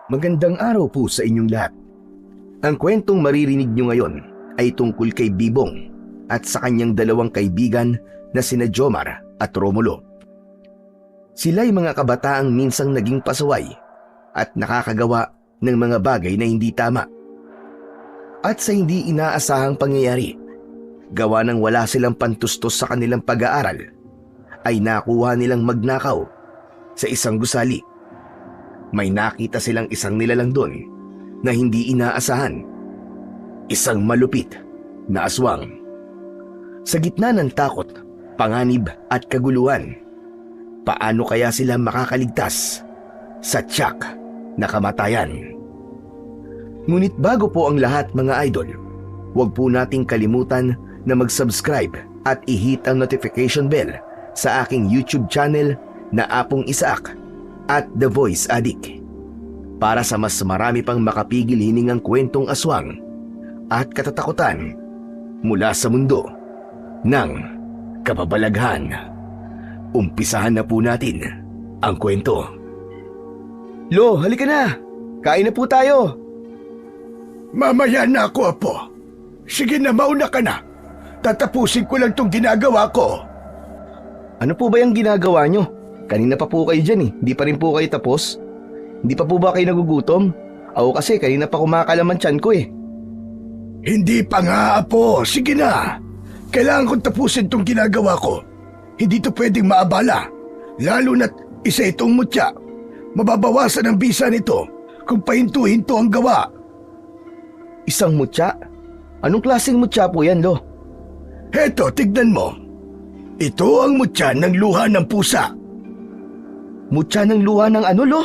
Magandang araw po sa inyong lahat. Ang kwentong maririnig nyo ngayon ay tungkol kay Bibong at sa kanyang dalawang kaibigan na sina Jomar at Romulo. Sila'y mga kabataang minsang naging pasaway at nakakagawa ng mga bagay na hindi tama. At sa hindi inaasahang pangyayari, gawa ng wala silang pantustos sa kanilang pag-aaral, ay nakuha nilang magnakaw sa isang gusali. May nakita silang isang nilalang doon na hindi inaasahan. Isang malupit na aswang. Sa gitna ng takot, panganib at kaguluhan, paano kaya sila makakaligtas sa tiyak na kamatayan? Ngunit bago po ang lahat mga idol, huwag po nating kalimutan na mag-subscribe at i-hit ang notification bell sa aking YouTube channel na Apong Isaac at The Voice Addict para sa mas marami pang makapigil hiningang kwentong aswang at katatakutan mula sa mundo ng kababalaghan. Umpisahan na po natin ang kwento. Lo, halika na! Kain na po tayo! Mamaya na ako, Apo. Sige na, mauna ka na. Tatapusin ko lang tong ginagawa ko. Ano po ba yung ginagawa nyo? Kanina pa po kayo dyan eh. Hindi pa rin po kayo tapos. Hindi pa po ba kayo nagugutom? Ako kasi kanina pa kumakalaman tiyan ko eh. Hindi pa nga, Apo. Sige na. Kailangan kong tapusin tong ginagawa ko. Hindi to pwedeng maabala. Lalo na't isa itong mutya. Mababawasan ang bisa nito kung pahinto-hinto ang gawa. Isang mutya? Anong klaseng mutya po yan, Lo? Heto, tignan mo. Ito ang mutya ng luha ng pusa. Mutya ng luha ng ano, Lo?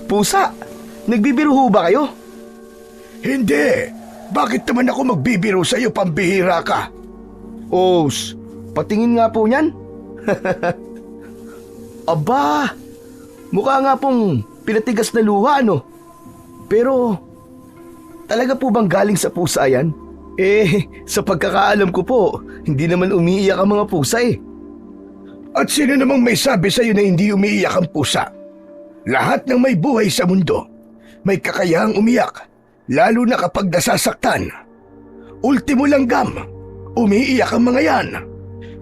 Pusa? Nagbibiro ho ba kayo? Hindi. Bakit naman ako magbibiro sa'yo, pambihira ka? Patingin nga po niyan. Aba, mukha nga pong pinatigas na luha, ano? Pero, talaga po bang galing sa pusa yan? Sa pagkakaalam ko po, hindi naman umiiyak ang mga pusa eh. At sino namang may sabi sa'yo na hindi umiiyak ang pusa? Lahat ng may buhay sa mundo, may kakayahang umiyak, lalo na kapag nasasaktan. Ultimo langgam, umiiyak ang mga yan.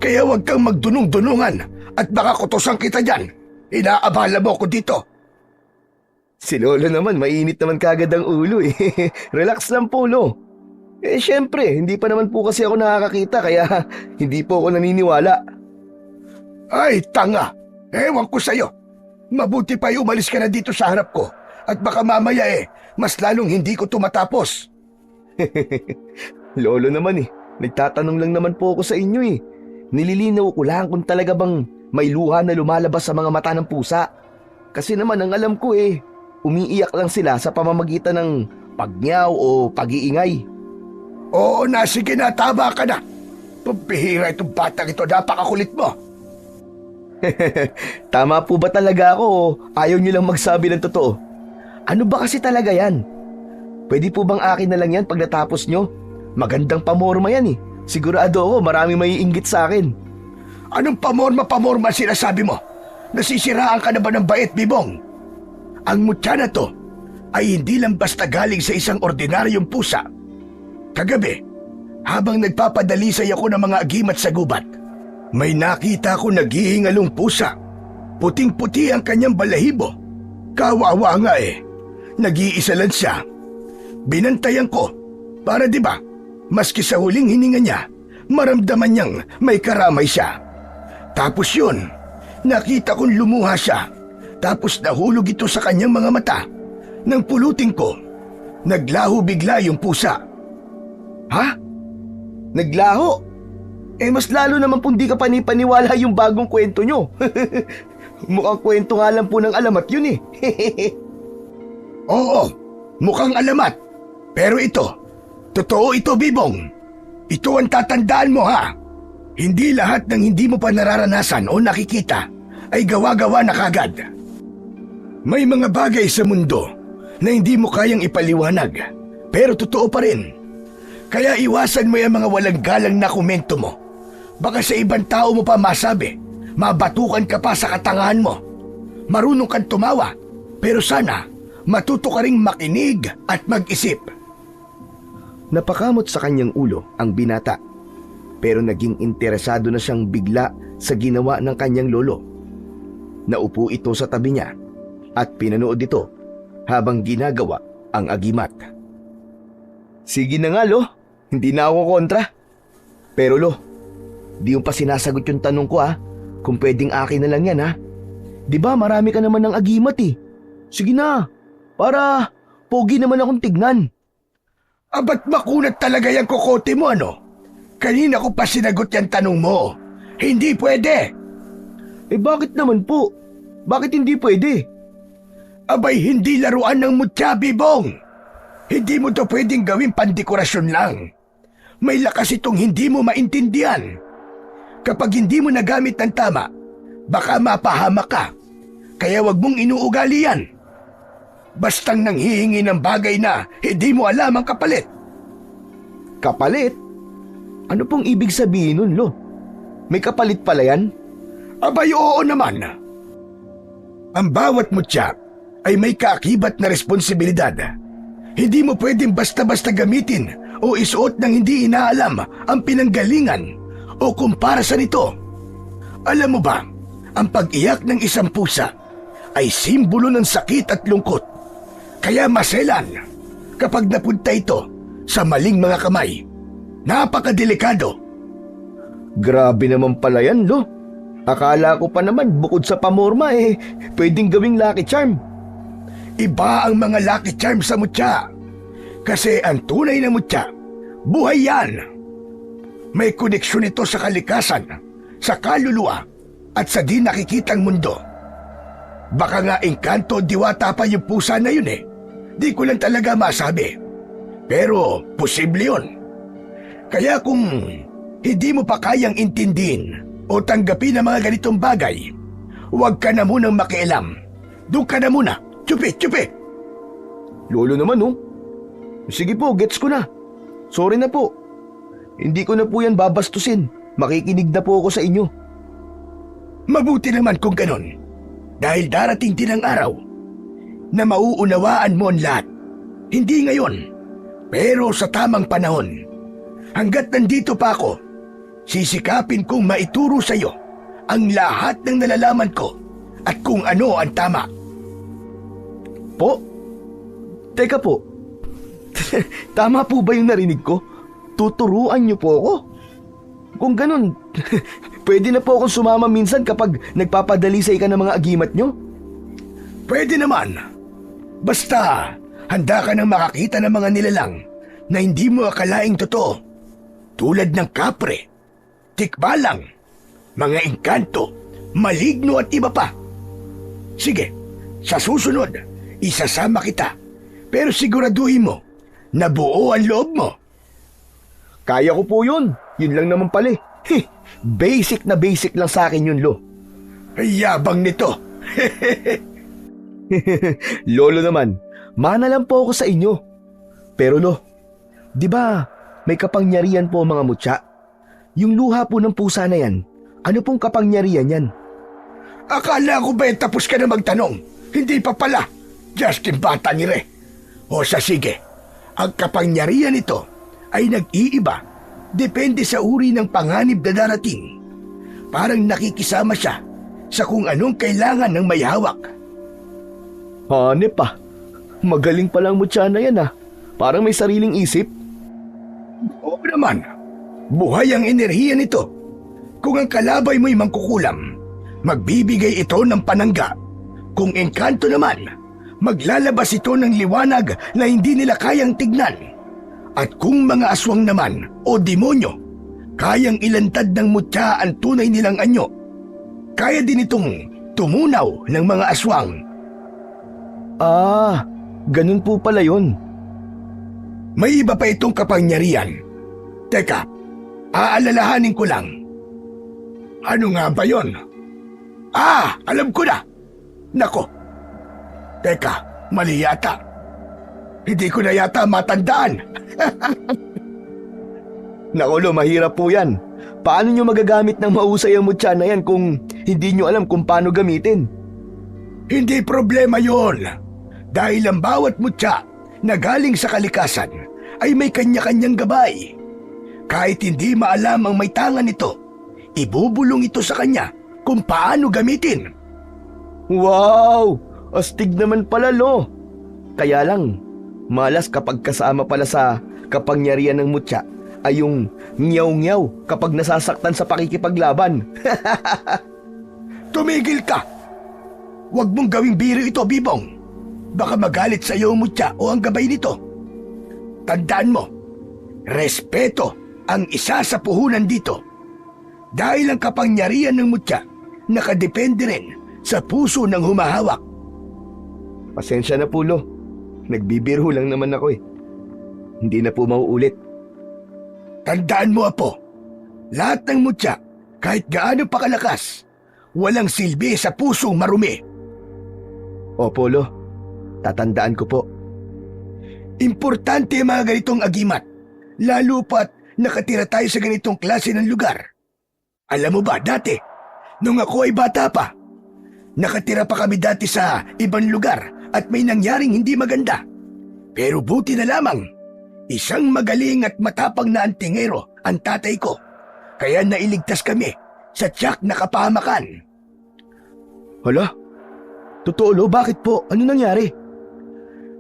Kaya huwag kang magdunong-dunungan at baka kutusan kita dyan. Inaabala mo ko dito. Si Lolo naman, mainit naman kagad ang ulo eh. Relax lang po, Lo. Syempre, hindi pa naman po kasi ako nakakakita kaya hindi po ako naniniwala. Ay, tanga! Ewan ko sa'yo. Mabuti pa umalis ka na dito sa harap ko at baka mamaya mas lalong hindi ko tumatapos. Lolo naman eh, nagtatanong lang naman po ako sa inyo eh. Nililinaw ko lang kung talaga bang may luha na lumalabas sa mga mata ng pusa. Kasi naman ang alam ko umiiyak lang sila sa pamamagitan ng pagnyaw o pag-iingay. Oo na, sige na, tama ka na. Pambihira itong batang ito, napakakulit mo. Tama po ba talaga ako o ayaw nyo lang magsabi ng totoo? Ano ba kasi talaga yan? Pwede po bang akin na lang yan pag natapos nyo? Magandang pamorma yan eh. Sigurado ako maraming maiinggit sa akin. Anong pamorma sinasabi mo? Nasisiraan ka na ba ng bait, Bibong? Ang mutya na to ay hindi lang basta galing sa isang ordinaryong pusa. Kagabi, habang nagpapadalisay ako ng mga agimat sa gubat, may nakita ko naghihingalong pusa. Puting-puti ang kanyang balahibo. Kawawa nga Nag-iisa lang siya. Binantayan ko para maski sa huling hininga niya, maramdaman niyang may karamay siya. Tapos yun, nakita kong lumuha siya. Tapos nahulog ito sa kanyang mga mata. Nang pulutin ko, naglaho bigla yung pusa. Ha? Naglaho? Mas lalo naman pong di ka panipaniwala yung bagong kwento nyo. Mukhang kwento nga lang po ng alamat yun Oo, mukhang alamat. Pero totoo ito, Bibong. Ito ang tatandaan mo, ha? Hindi lahat ng hindi mo pa nararanasan o nakikita ay gawa-gawa na kagad. May mga bagay sa mundo na hindi mo kayang ipaliwanag, pero totoo pa rin. Kaya iwasan mo yung mga walang galang na komento mo. Baka sa ibang tao mo pa masabi, mabatukan ka pa sa katangahan mo. Marunong kang tumawa, pero sana matuto ka ring makinig at mag-isip. Napakamot sa kanyang ulo ang binata, pero naging interesado na siyang bigla sa ginawa ng kanyang lolo. Naupo ito sa tabi niya at pinanood ito habang ginagawa ang agimat. Sige na nga, Lo. Hindi na ako kontra. Pero, Lo, di mo pa sinasagot yung tanong ko, kung pwedeng akin na lang yan, ha? Di ba marami ka naman ng agimat, eh. Sige na, para pogi naman akong tignan. Abat makunat talaga yung kokote mo, ano? Kanina ko pa sinagot yung tanong mo. Hindi pwede. Eh bakit naman po? Bakit hindi pwede? Abay, hindi laruan ng mutya, Bibong. Hindi mo to pwedeng gawing pandekorasyon lang. May lakas itong hindi mo maintindihan. Kapag hindi mo nagamit ng tama, baka mapahamak ka. Kaya wag mong inuugali yan. Bastang nanghihingi ng bagay na hindi mo alam ang kapalit. Kapalit? Ano pong ibig sabihin nun, Lo? May kapalit pala yan? Abay, oo naman. Ang bawat mutya ay may kaakibat na responsibilidad. Hindi mo pwedeng basta-basta gamitin o isuot ng hindi inaalam ang pinanggalingan o kumpara sa nito. Alam mo ba, ang pag-iyak ng isang pusa ay simbolo ng sakit at lungkot. Kaya maselan kapag napunta ito sa maling mga kamay. Napakadelikado. Grabe naman pala yan, Lo. Akala ko pa naman bukod sa pamorma pwedeng gawing lucky charm. Iba ang mga lucky charm sa mutya. Kasi ang tunay na mutya, buhay yan. May koneksyon ito sa kalikasan, sa kaluluwa, at sa di nakikitang mundo. Baka nga engkanto diwata pa yung pusa na yun. Di ko lang talaga masabi. Pero posible yun. Kaya kung hindi mo pa kayang intindihin o tanggapin ang mga ganitong bagay, huwag ka na munang makialam. Doon ka na muna. Chupi! Lolo naman, oh. Sige po, gets ko na. Sorry na po. Hindi ko na po yan babastusin. Makikinig na po ako sa inyo. Mabuti naman kung ganon. Dahil darating din ang araw na mauunawaan mo ang lahat. Hindi ngayon, pero sa tamang panahon. Hanggat nandito pa ako, sisikapin kong maituro sa iyo ang lahat ng nalalaman ko at kung ano ang tama. Po? Teka po. Tama po ba yung narinig ko? Tuturuan niyo po ako? Kung ganun, pwede na po akong sumama minsan kapag nagpapadalisay ka ng mga agimat niyo? Pwede naman. Basta, handa ka nang makakita ng mga nilalang na hindi mo akalaing totoo. Tulad ng kapre, tikbalang, mga engkanto, maligno at iba pa. Sige, sa susunod, isasama kita. Pero siguraduhin mo na buo ang loob mo. Kaya ko po yun. Yun lang naman pala. Basic na basic lang sa akin yun, Lo. Ay, yabang nito. Lolo naman, mana lang po ako sa inyo. Pero Lo, di ba may kapangyarihan po mga mutya? Yung luha po ng pusa na yan, ano pong kapangyarihan yan? Akala ko ba tapos ka na magtanong? Hindi pa pala. Justin bata ni Re. O sige, ang kapangyarihan nito ay nag-iiba. Depende sa uri ng panganib na darating. Parang nakikisama siya sa kung anong kailangan ng may hawak. Hanep pa. Magaling palang mutya na yan Parang may sariling isip. Oo naman. Buhay ang enerhiya nito. Kung ang kalabay mo'y mangkukulam, magbibigay ito ng panangga. Kung engkanto naman, maglalabas ito ng liwanag na hindi nila kayang tignan. At kung mga aswang naman o demonyo, kayang ilantad ng mutya ang tunay nilang anyo. Kaya din itong tumunaw ng mga aswang. Ganun po pala yun. May iba pa itong kapangyarihan. Teka, aalalahanin ko lang. Ano nga ba yon? Alam ko na. Nako. Teka, mali yata. Hindi ko na yata matandaan. Naku, Lo, mahirap po yan. Paano nyo magagamit ng mahusay ang mutya na yan kung hindi nyo alam kung paano gamitin? Hindi problema yon. Dahil ang bawat mutya na galing sa kalikasan ay may kanya-kanyang gabay. Kahit hindi maalam ang may tangan nito, ibubulong ito sa kanya kung paano gamitin. Wow! Astig naman pala, Lo. Kaya lang, malas kapag kasama pala sa kapangyarihan ng mutya ay yung nyaw-nyaw kapag nasasaktan sa pakikipaglaban. Tumigil ka! Huwag mong gawing biro ito, Bibong. Baka magalit sa iyo ang mutya o ang gabay nito. Tandaan mo, respeto ang isa sa puhunan dito. Dahil ang kapangyarihan ng mutya nakadepende rin sa puso ng humahawak. Pasensya na po, Lo. Nagbibiro lang naman ako eh. Hindi na po mauulit. Tandaan mo, Apo, lahat ng mutya, kahit gaano pa kalakas, walang silbi sa pusong marumi. Opo, Lo. Tatandaan ko po. Importante ang mga ganitong agimat, lalo pat nakatira tayo sa ganitong klase ng lugar. Alam mo ba, dati, nung ako ay bata pa, nakatira pa kami dati sa ibang lugar at may nangyaring hindi maganda. Pero buti na lamang, isang magaling at matapang na antingero ang tatay ko, kaya nailigtas kami sa tiyak na kapahamakan. Hala? Totoo, Lo? Bakit po? Ano nangyari?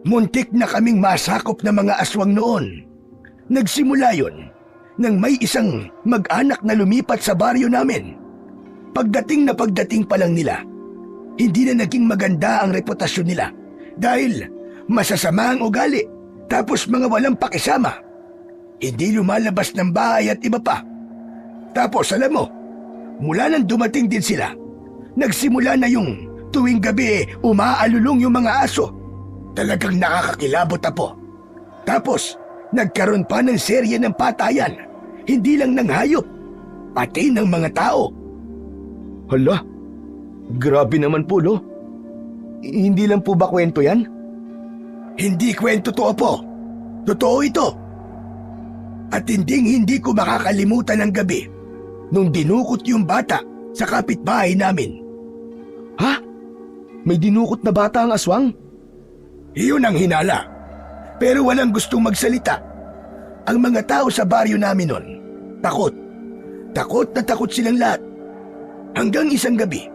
Muntik na kaming masakop ng mga aswang noon. Nagsimula yon nang may isang mag-anak na lumipat sa baryo namin. Pagdating pa lang nila, hindi na naging maganda ang reputasyon nila dahil masasama ang ugali tapos mga walang pakisama. Hindi lumalabas ng bahay at iba pa. Tapos alam mo, mula nang dumating din sila, nagsimula na yung tuwing gabi umaalulong yung mga aso. Talagang nakakakilabot, Apo. Tapos, nagkaroon pa ng serye ng patayan, hindi lang ng hayop, pati ng mga tao. Hala? Grabe naman po, Lo. Hindi lang po ba kwento yan? Hindi kwento to, Apo. Totoo ito. At hindi ko makakalimutan ang gabi nung dinukot yung bata sa kapitbahay namin. Ha? May dinukot na bata ang aswang? Iyon ang hinala. Pero walang gustong magsalita. Ang mga tao sa baryo namin noon, takot. Takot na takot silang lahat. Hanggang isang gabi,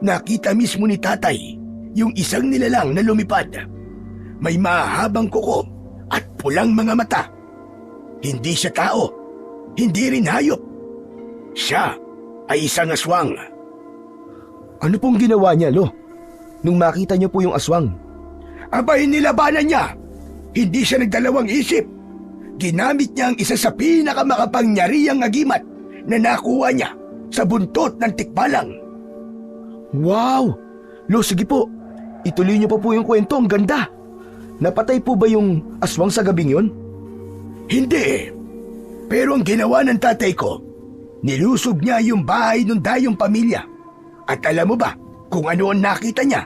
nakita mismo ni tatay yung isang nilalang na lumipad. May mahabang kuko at pulang mga mata. Hindi siya tao, hindi rin hayop. Siya ay isang aswang. Ano pong ginawa niya, Lo? Nung makita niyo po yung aswang? Abay, nilabanan niya. Hindi siya nagdalawang isip. Ginamit niya ang isa sa pinakamakapangyarihang agimat na nakuha niya sa buntot ng tikbalang. Wow! Lo, sige po. Ituloy niyo pa po yung kwento. Ang ganda. Napatay po ba yung aswang sa gabing yun? Hindi. Pero ang ginawa ng tatay ko, nilusob niya yung bahay ng dayong pamilya. At alam mo ba kung ano ang nakita niya?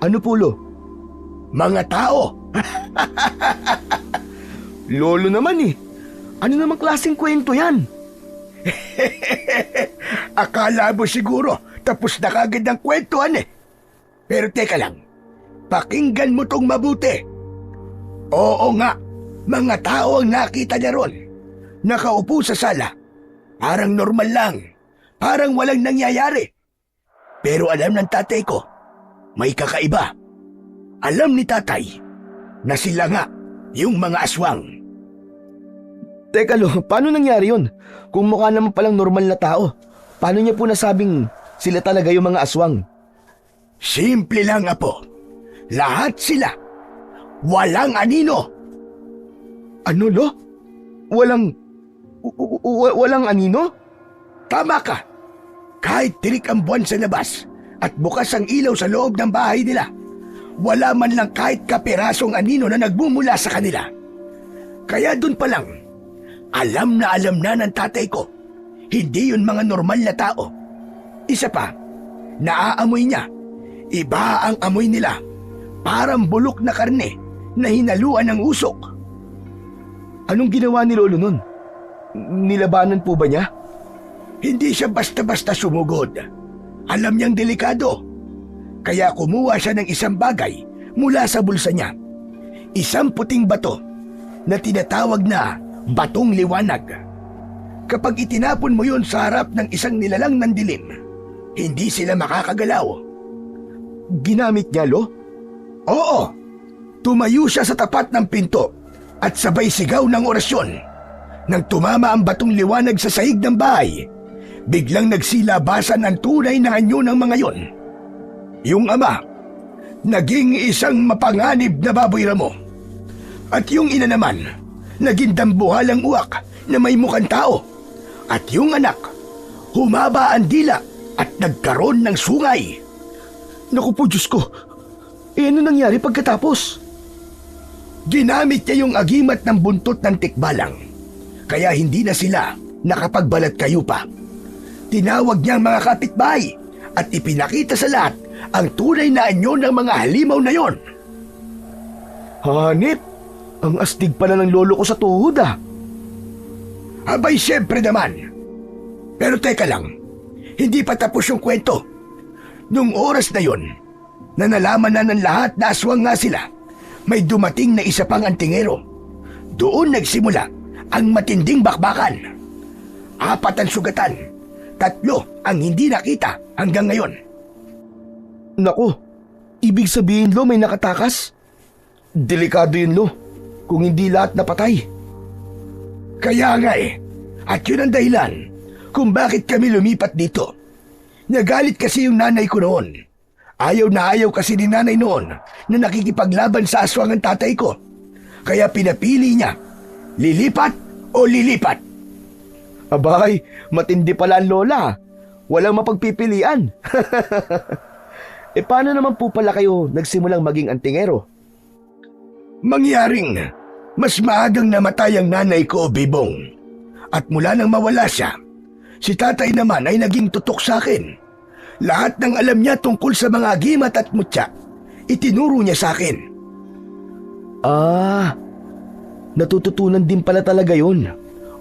Ano po, Lo? Mga tao. Lolo naman eh. Ano namang klaseng kwento yan? Akala mo siguro tapos na kagad ang kwentuhan eh. Pero teka lang, pakinggan mo tong mabuti. Oo nga, mga tao ang nakita niya ron. Nakaupo sa sala. Parang normal lang. Parang walang nangyayari. Pero alam ng tatay ko, may kakaiba. Alam ni tatay na sila nga yung mga aswang. Teka, Lo, paano nangyari yun? Kung mukha naman palang normal na tao, paano niya po nasabing sila talaga yung mga aswang? Simple lang, Apo. Lahat sila. Walang anino. Ano, Lo? Walang anino? Tama ka. Kahit tirik ang buwan sa labas at bukas ang ilaw sa loob ng bahay nila, wala man lang kahit kapirasong anino na nagbumula sa kanila. Kaya dun pa lang, alam na ng tatay ko, hindi yun mga normal na tao. Isa pa, naaamoy niya. Iba ang amoy nila. Parang bulok na karne na hinaluan ng usok. Anong ginawa ni Lolo nun? Nilabanan po ba niya? Hindi siya basta-basta sumugod. Alam niyang delikado. Kaya kumuha siya ng isang bagay mula sa bulsa niya. Isang puting bato na tinatawag na batong liwanag. Kapag itinapon mo yun sa harap ng isang nilalang ng dilim, hindi sila makakagalaw. Ginamit niya, Lo? Oo, tumayo siya sa tapat ng pinto at sabay sigaw ng orasyon. Nang tumama ang batong liwanag sa sahig ng bahay, biglang nagsilabasan ang tunay na anyo ng mga yon. Yung ama, naging isang mapanganib na baboy ramo. At yung ina naman, naging dambuhalang uwak na may mukhang tao. At yung anak, humaba ang dila at nagkaroon ng sungay. Naku po, Diyos ko. Ano nangyari pagkatapos? Ginamit niya yung agimat ng buntot ng tikbalang, kaya hindi na sila nakapagbalat kayo pa. Tinawag niya ang mga kapitbahay at ipinakita sa lahat ang tunay na anyo ng mga halimaw na yon. Hanip, ang astig pala ng lolo ko sa tuhod ah. Abay, siyempre naman. Pero teka lang, hindi pa tapos yung kwento. Nung oras na yon, na nalaman na ng lahat na aswang nga sila, may dumating na isa pang antingero. Doon nagsimula ang matinding bakbakan. 4 ang sugatan, 3 ang hindi nakita hanggang ngayon. Naku, ibig sabihin, Lo, may nakatakas? Delikado yun, Lo, kung hindi lahat napatay. Kaya nga at yun ang dahilan kung bakit kami lumipat dito. Nagalit kasi yung nanay ko noon. Ayaw na ayaw kasi ni nanay noon na nakikipaglaban sa aswang ang tatay ko. Kaya pinapili niya, lilipat o lilipat. Abay, matindi pala ang lola. Walang mapagpipilian. Paano naman po pala kayo nagsimulang maging antingero? Mangyaring mas maagang namatay ang nanay ko, Bibong. At mula nang mawala siya, si tatay naman ay naging tutok sa akin. Lahat ng alam niya tungkol sa mga agimat at mutya, itinuro niya sa akin. Ah, natututunan din pala talaga yun.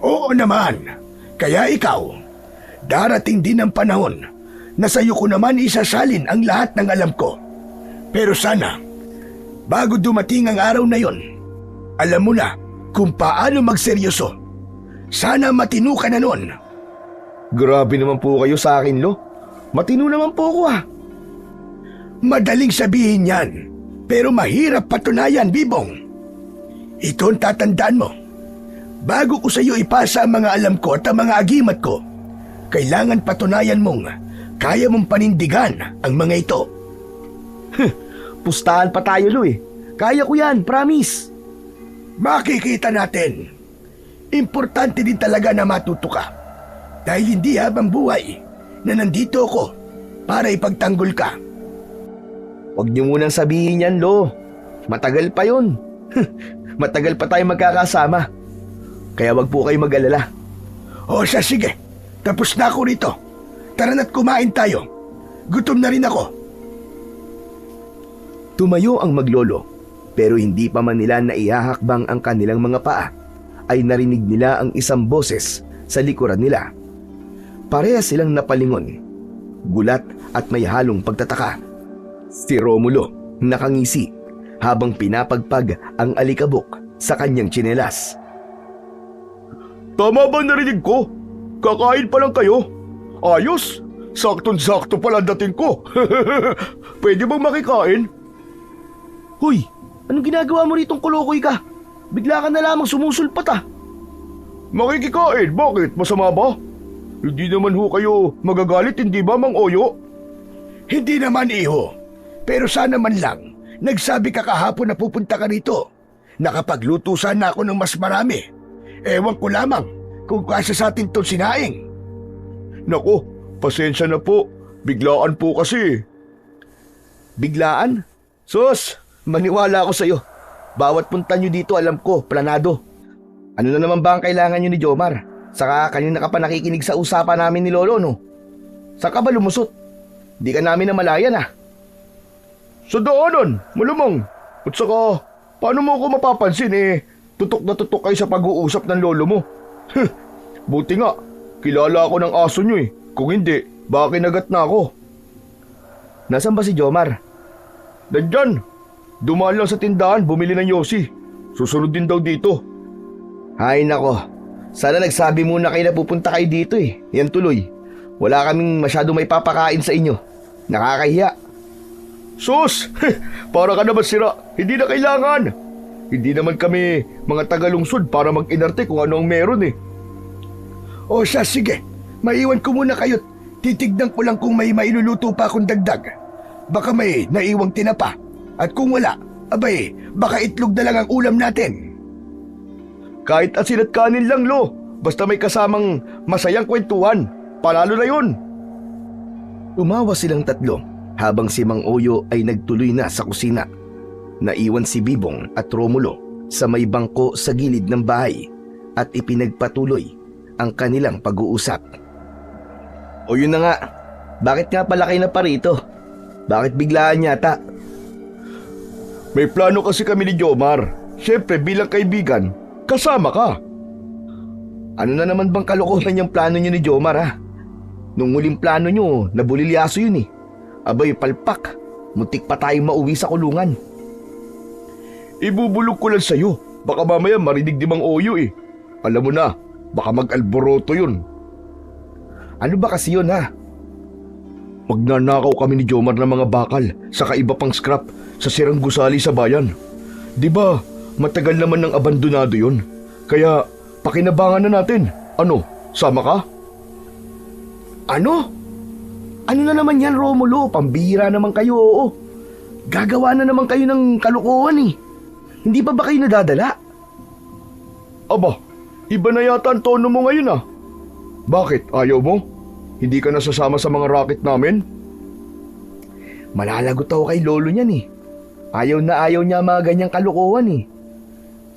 Oo naman. Kaya ikaw, darating din ang panahon na sa'yo ko naman isasalin ang lahat ng alam ko. Pero sana, bago dumating ang araw na yon, alam mo na kung paano magseryoso. Sana matino ka na nun. Grabe naman po kayo sa akin, Lo. Matino naman po ako ah. Madaling sabihin yan, pero mahirap patunayan, Bibong. Ito ang tatandaan mo. Bago ko sa iyo ipasa ang mga alam ko at ang mga agimat ko, kailangan patunayan mong kaya mong panindigan ang mga ito. Pustahan pa tayo, Lo eh. Kaya ko yan, promise. Makikita natin. Importante din talaga na matuto ka. Dahil hindi habang buhay na nandito ako para ipagtanggol ka. Huwag niyo munang sabihin yan, Lo. Matagal pa yun. Matagal pa tayo magkakasama. Kaya wag po kayo mag-alala. O siya, sige. Tapos na ako rito. Tara na't kumain tayo. Gutom na rin ako. Tumayo ang maglolo, pero hindi pa man nila naihahakbang ang kanilang mga paa, ay narinig nila ang isang boses sa likuran nila. Parehas silang napalingon, gulat at may halong pagtataka. Si Romulo nakangisi habang pinapagpag ang alikabok sa kanyang tsinelas. Tama ba narinig ko? Kakain pa lang kayo? Ayos! Saktong-sakto pala dating ko. Pwede bang makikain? Hoy, anong ginagawa mo ritong kulukoy ka? Bigla ka na lamang sumusulpat ah. Makikikain? Bakit? Masama ba? Hindi naman ho kayo magagalit, hindi ba, Mang Oyo? Hindi naman, iho. Pero sana man lang, nagsabi ka kahapon na pupunta ka rito. Nakapagluto sana ako ng mas marami. Ewan ko lamang kung kasya sa atin itong sinaing. Nako, pasensya na po. Biglaan po kasi. Biglaan? Sus, maniwala ako sa'yo. Bawat punta nyo dito alam ko, planado. Ano na naman ba ang kailangan nyo ni Jomar? Saka kanina ka pa nakikinig sa usapan namin ni Lolo, no? Saka ba lumusot? Di ka namin namalayan ah. Sa daanan, malamang. At saka, paano mo ako mapapansin tutok na tutok kayo sa pag-uusap ng lolo mo. Buti nga, kilala ako ng aso nyo eh. Kung hindi, baka kinagat na ako. Nasaan ba si Jomar? Nandyan, Dumaan lang sa tindahan, bumili ng yosi. Susunod din daw dito. Hay nako, sana nagsabi muna kayo na pupunta kayo dito eh. Yan tuloy. Wala kaming masyado may papakain sa inyo. Nakakahiya. Sus! Para ka naman sira. Hindi na kailangan. Hindi naman kami mga tagalungsod para mag-inarte kung ano ang meron eh. O siya, sige. Maiwan ko muna kayo. Titignan ko lang kung may mailuluto pa akong dagdag. Baka may naiwang tinapa. At kung wala, abay, baka itlog na lang ang ulam natin. Kahit asin at kanin lang, Lo. Basta may kasamang masayang kwentuhan. Panalo na yun. Umawa silang tatlo habang si Mang Oyo ay nagtuloy na sa kusina. Naiwan si Bibong at Romulo sa may bangko sa gilid ng bahay at ipinagpatuloy ang kanilang pag-uusap. O yun na nga, bakit nga pala kayo na parito? Bakit biglaan yata? May plano kasi kami ni Jomar. Siyempre bilang kaibigan, kasama ka. Ano na naman bang kalokohan yung plano nyo ni Jomar ha? Nung huling plano nyo, nabulilyaso yun eh. Abay palpak, muntik pa tayong mauwi sa kulungan. Ibubulog ko lang sa'yo. Baka mamaya marinig di Mang Oyo eh. Alam mo na, baka mag-alboroto yun. Ano ba kasi yun ha? Magnanakaw kami ni Jomar ng mga bakal saka iba pang scrap sa sirang gusali sa bayan. Di ba, matagal naman ng abandonado yun. Kaya pakinabangan na natin. Ano, sama ka? Ano? Ano na naman yan, Romulo? Pambihira naman kayo, oo. Gagawa na naman kayo ng kalokohan eh. Hindi pa ba kayo nadadala? Aba, iba na yata ang tono mo ngayon ah. Bakit, ayaw mo? Hindi ka nasasama sa mga racket namin? Malalagot ako kay lolo niyan eh. Ayaw na ayaw niya mga ganyang kalokohan eh.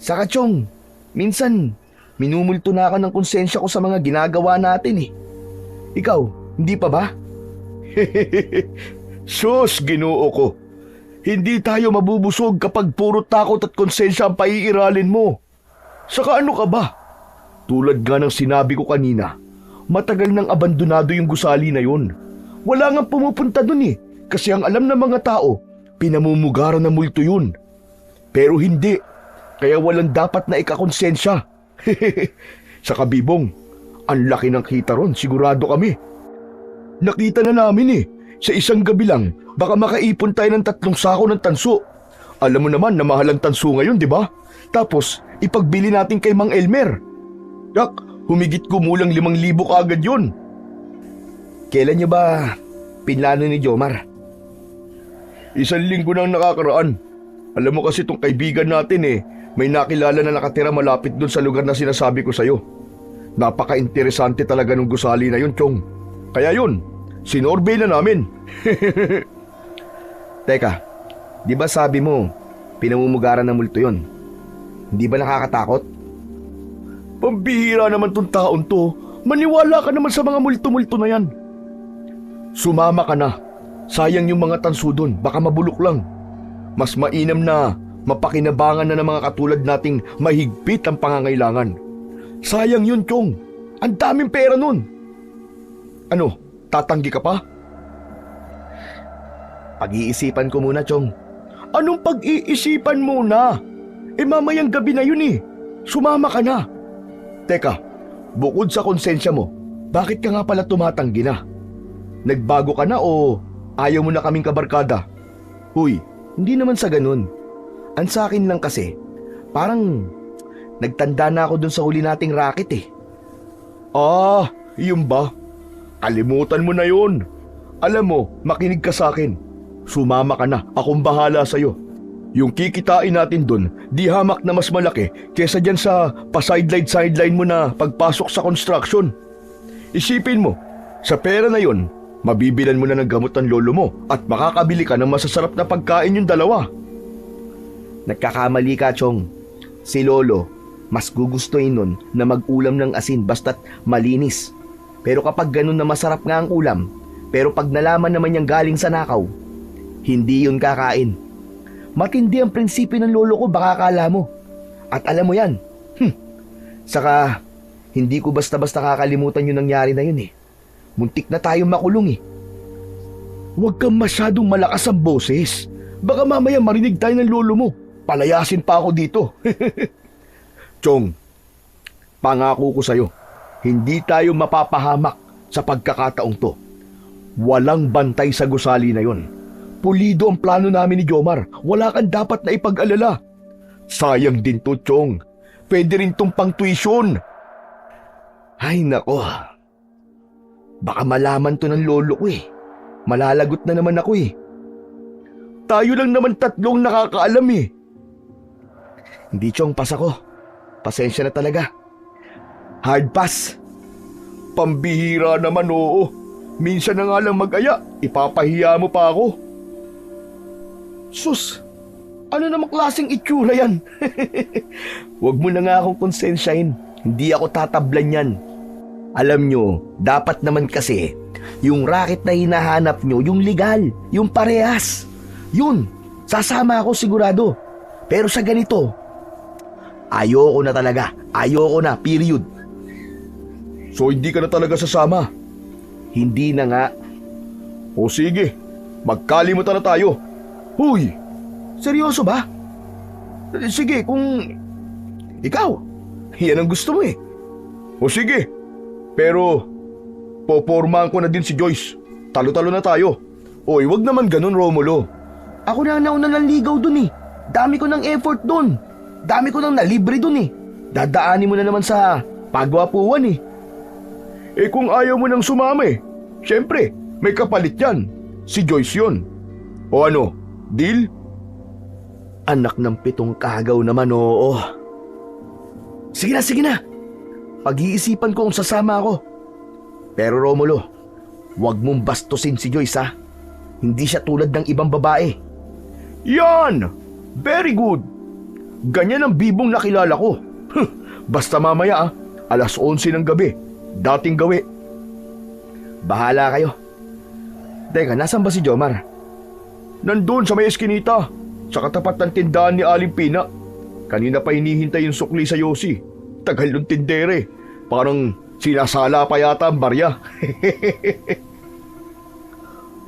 Saka Chong, minsan minumulto na ako ng konsensya ko sa mga ginagawa natin eh. Ikaw, hindi pa ba? Sus, Ginoo ko. Hindi tayo mabubusog kapag puro takot at konsensya ang paiiralin mo. Saka ano ka ba? Tulad nga ng sinabi ko kanina, matagal nang abandonado yung gusali na yun. Wala nga pumupunta dun eh, kasi ang alam ng mga tao, pinamumugaran na multo yun. Pero hindi, kaya walang dapat na ikakonsensya. Saka Bibong, ang laki ng kita ron, sigurado kami. Nakita na namin eh, sa isang gabi lang, baka makaipon tayo ng 3 sako ng tanso. Alam mo naman na mahal ang tanso ngayon, di ba? Tapos, ipagbili natin kay Mang Elmer. Yak, humigit kumulang 5,000 kaagad yun. Kailan niyo ba pinlano ni Jomar? 1 linggo nang nakakaraan. Alam mo kasi itong kaibigan natin eh, may nakilala na nakatira malapit dun sa lugar na sinasabi ko sa'yo. Napaka-interesante talaga ng gusali na yun, Chong. Kaya yun, sinorbay na namin. Teka, di ba sabi mo, pinamumugaran ng multo yun? Hindi ba nakakatakot? Pambihira naman tong taon to. Maniwala ka naman sa mga multo-multo na yan. Sumama ka na. Sayang yung mga tanso doon, baka mabulok lang. Mas mainam na mapakinabangan na ng mga katulad nating mahigpit ang pangangailangan. Sayang yun, Chong. Ang daming pera nun. Ano, tatanggi ka pa? Pag-iisipan ko muna, Chong. Anong pag-iisipan muna? Mamayang gabi na yun eh. Sumama ka na. Teka, bukod sa konsensya mo, bakit ka nga pala tumatanggi na? Nagbago ka na o ayaw mo na kaming kabarkada? Huy, hindi naman sa ganun. Ang sa akin lang kasi, parang nagtanda na ako dun sa huli nating racket eh. Ah, yun ba? Kalimutan mo na yun. Alam mo, makinig ka sa akin. Sumama ka na, akong bahala sa'yo. Yung kikitain natin dun, di hamak na mas malaki kesa dyan sa pa-sideline mo na pagpasok sa construction. Isipin mo, sa pera na yun, mabibilan mo na ng gamot ng lolo mo at makakabili ka ng masasarap na pagkain yung dalawa. Nagkakamali ka, Chong. Si Lolo, mas gugustuhin nun na mag-ulam ng asin basta't malinis. Pero kapag ganun na masarap nga ang ulam, pero pag nalaman naman niyang galing sa nakaw, hindi yun kakain. Matindi ang prinsipyo ng lolo ko, baka akala mo. At alam mo yan. Saka, hindi ko basta-basta kakalimutan yung nangyari na yun eh. Muntik na tayong makulong eh. Huwag kang masyadong malakas ang boses. Baka mamaya marinig tayo ng lolo mo. Palayasin pa ako dito. Chong, pangako ko sa'yo, hindi tayo mapapahamak sa pagkakataong to. Walang bantay sa gusali na yon. Pulido ang plano namin ni Jomar. Wala kang dapat na ipag-alala. Sayang din to, Chong. Pwede rin tong pang tuition. Ay nako. Baka malaman to ng lolo ko eh. Malalagot na naman ako eh. Tayo lang naman tatlong nakakaalam eh. Hindi, Chong, pas ako. Pasensya na talaga. Hard pass. Pambihira naman, oo. Minsan na nga lang mag-aya, ipapahiya mo pa ako. Sus, ano namang klaseng itsura yan? Huwag mo na nga akong konsensyahin. Hindi ako tatablan yan. Alam nyo, dapat naman kasi, yung racket na hinahanap nyo, yung legal, yung parehas. Yun, sasama ako sigurado. Pero sa ganito, ayoko na talaga. Ayoko na, period. So hindi ka na talaga sasama? Hindi na nga. O sige, magkalimutan na tayo. Huy, Seryoso ba? sige kung Ikaw, yan ang gusto mo eh. O sige, pero popormahan ko na din si Joyce. Talo-talo na tayo. Oy, wag naman ganun, Romulo. Ako na ang nauna ng ligaw dun eh. Dami ko ng effort dun. Dami ko ng nalibre dun eh. Dadaanin mo na naman sa pagwapuan eh. Eh kung ayaw mo nang sumama eh, syempre, may kapalit yan. Si Joyce yun. O ano, deal? Anak ng pitong kagaw naman, oo. Sige na. Pag-iisipan ko kung sasama ako. Pero Romulo, huwag mong bastusin si Joyce ha. Hindi siya tulad ng ibang babae. Yan! Very good! Ganyan ang bibong nakilala ko. Basta mamaya 11:00 ng gabi. Dating gawi. Bahala kayo. Teka, nasan ba si Jomar? Nandun sa may eskinita, sa katapat ng tindahan ni Aling Pina. Kanina pa hinihintay yung sukli sa Yossi. Tagal yung tindere. Parang sinasala pa yata ang barya.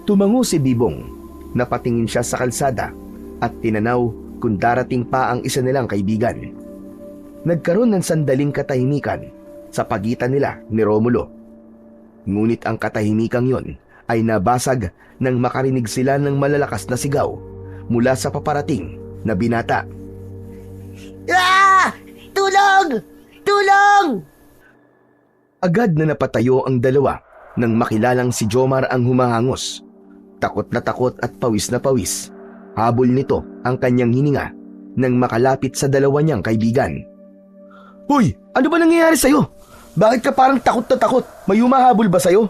Tumango si Bibong. Napatingin siya sa kalsada at tinanaw kung darating pa ang isa nilang kaibigan. Nagkaroon ng sandaling katahimikan sa pagitan nila ni Romulo. Ngunit ang katahimikang yon ay nabasag nang makarinig sila ng malalakas na sigaw mula sa paparating na binata. Ah! Tulong! Tulong! Agad na napatayo ang dalawa nang makilalang si Jomar ang humahangos. Takot na takot at pawis na pawis. Habol nito ang kanyang hininga nang makalapit sa dalawa niyang kaibigan. Hoy! Ano ba nangyayari sa'yo? Bakit ka parang takot na takot? May humahabol ba sa'yo?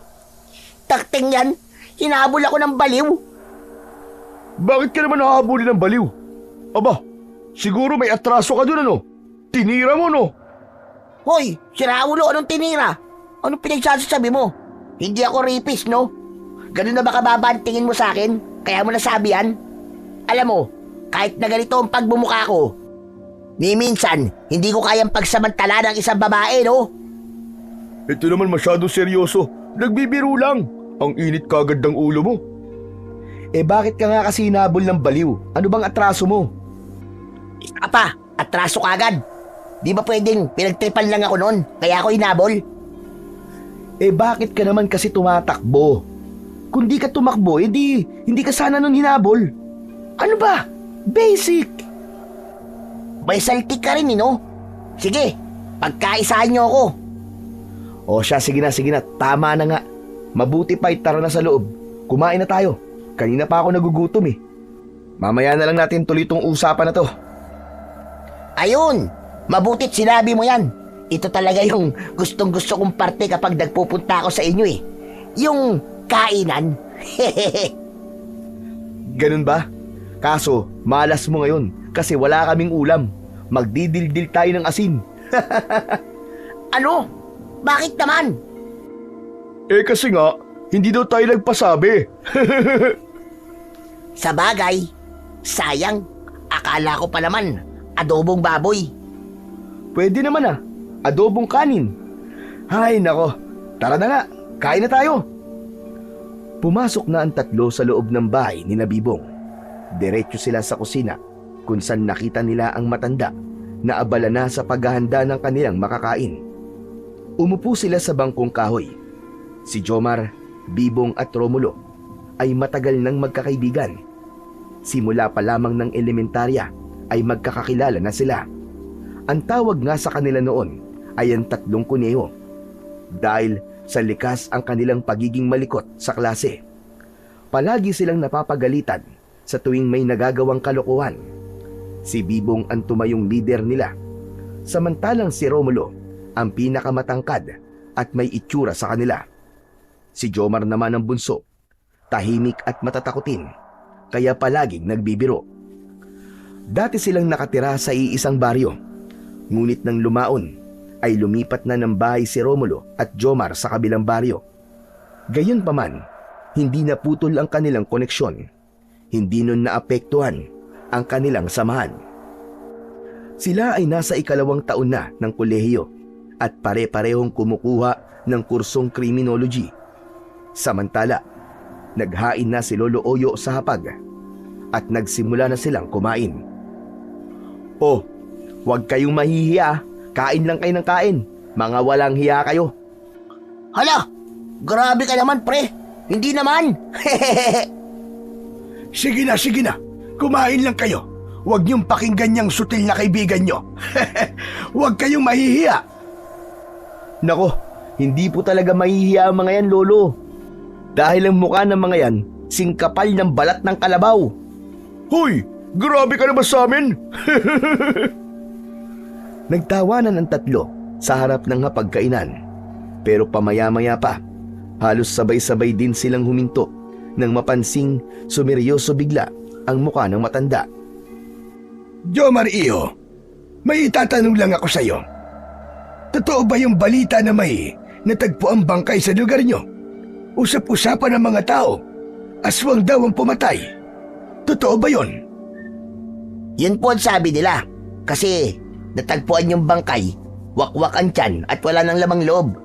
Takting yan! Hinahabol ako ng baliw! Bakit ka naman nahabulin ng baliw? Aba, siguro may atraso ka dun ano? Tinira mo no? Hoy! Siraulo! Anong tinira? Anong pinagsasabi mo? Hindi ako rapist, no? Ganun na ba kababa ang tingin mo sa akin? Kaya mo nasabi yan? Alam mo, kahit na ganito ang pagbumuka ko, ni minsan, hindi ko kayang pagsamantala ng isang babae, no? Ito naman masyado seryoso. Nagbibiro lang. Ang init kagad ng ulo mo. Eh bakit ka nga kasi hinabol ng baliw? Ano bang atraso mo? Isa ka pa! Atraso ka agad! Di ba pwedeng pinagtripan lang ako noon, kaya ako hinabol? Eh bakit ka naman kasi tumatakbo? Kung di ka tumakbo, hindi ka sana nun hinabol. Ano ba? Basic! May saltik ka rin, no? Sige, pagkaisahan niyo ako. O siya, sige na. Tama na nga. Mabuti pa tara na sa loob. Kumain na tayo. Kanina pa ako nagugutom eh. Mamaya na lang natin tuloy itong usapan na to. Ayun! Mabutit sinabi mo yan. Ito talaga yung gustong-gusto kong parte kapag nagpupunta ako sa inyo eh. Yung kainan. Ganun ba? Kaso, malas mo ngayon kasi wala kaming ulam. Magdidildil tayo ng asin. Ano? Bakit naman? Eh kasi nga, hindi daw tayo nagpasabi. Sa bagay, sayang. Akala ko pa naman, adobong baboy. Pwede naman adobong kanin. Hay nako, tara na nga, kain na tayo. Pumasok na ang tatlo sa loob ng bahay ni Nabibong. Diretso sila sa kusina kung saan nakita nila ang matanda na abala na sa paghahanda ng kanilang makakain. Umupo sila sa bangkong kahoy. Si Jomar, Bibong at Romulo ay matagal nang magkakaibigan. Simula pa lamang ng elementarya ay magkakakilala na sila. Ang tawag nga sa kanila noon ay ang tatlong kuneho dahil sa likas ang kanilang pagiging malikot sa klase. Palagi silang napapagalitan sa tuwing may nagagawang kalokohan. Si Bibong ang tumayong leader nila, samantalang si Romulo ang pinakamatangkad at may itsura sa kanila. Si Jomar naman ang bunso, tahimik at matatakutin, kaya palaging nagbibiro. Dati silang nakatira sa iisang baryo, ngunit nang lumaon ay lumipat na ng bahay si Romulo at Jomar sa kabilang baryo. Gayunpaman, hindi naputol ang kanilang koneksyon. Hindi nun naapektuhan ang kanilang samahan. Sila ay nasa ikalawang taon na ng kolehiyo at pare-parehong kumukuha ng kursong criminology. Samantala, naghain na si Lolo Oyo sa hapag at nagsimula na silang kumain. Oh, huwag kayong mahihiya. Kain lang kayo ng kain. Mga walang hiya kayo. Hala, grabe ka naman pre. Hindi naman. Sige na. Kumain lang kayo. Huwag niyong pakinggan niyang sutil na kaibigan niyo. Huwag kayong mahihiya. Nako, hindi po talaga mahihiya ang mga yan, Lolo. Dahil ang mukha ng mga yan, singkapal ng balat ng kalabaw. Hoy, grabe ka naman sa amin. Nagtawanan ang tatlo sa harap ng hapagkainan. Pero pamaya-maya pa, halos sabay-sabay din silang huminto nang mapansing sumeryoso bigla ang mukha ng matanda. Jomar Iyo, may itatanong lang ako sa iyo. Totoo ba yung balita na may natagpo ang bangkay sa lugar niyo? Usap-usapan ng mga tao. Aswang daw ang pumatay. Totoo ba yon? Yun po ang sabi nila. Kasi natagpuan yung bangkay, wakwak ang tiyan at wala nang lamang loob.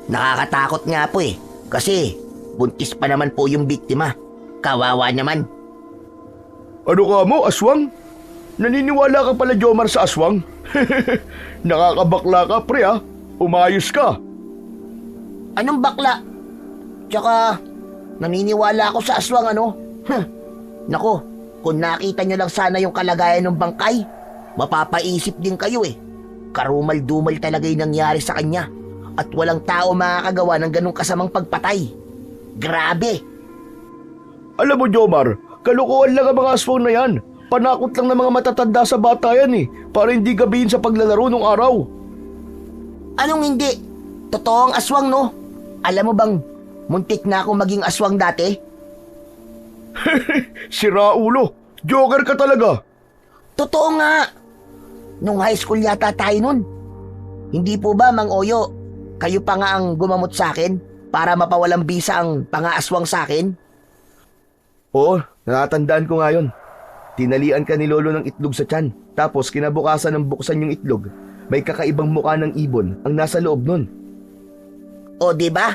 Nakakatakot nga po kasi buntis pa naman po yung biktima. Kawawa naman. Ano ka mo, aswang? Naniniwala ka pala, Jomar, sa aswang? Nakakabakla ka, pre, ha? Umayos ka. Anong bakla? Tsaka, naniniwala ako sa aswang Nako, kung nakita nyo lang sana yung kalagayan ng bangkay, mapapaisip din kayo Karumal-dumal talaga yung nangyari sa kanya at walang tao makakagawa ng ganong kasamang pagpatay. Grabe! Alam mo, Jomar, kalokohan lang ang mga aswang na yan. Panakot lang ng mga matatanda sa bata yan para hindi gabihin sa paglalaro nung araw. Anong hindi? Totoo ang aswang, no? Alam mo bang, muntik na akong maging aswang dati? Sira ulo, joker ka talaga. Totoo nga! Nung high school yata tayo nun. Hindi po ba, Mang Oyo, kayo pa nga ang gumamot sa akin para mapawalang bisa ang pangaaswang sa akin? Oo, nakatandaan ko nga yun. Tinalian ka ni Lolo ng itlog sa tiyan. Tapos kinabukasan ng buksan yung itlog, may kakaibang mukha ng ibon ang nasa loob nun. O diba?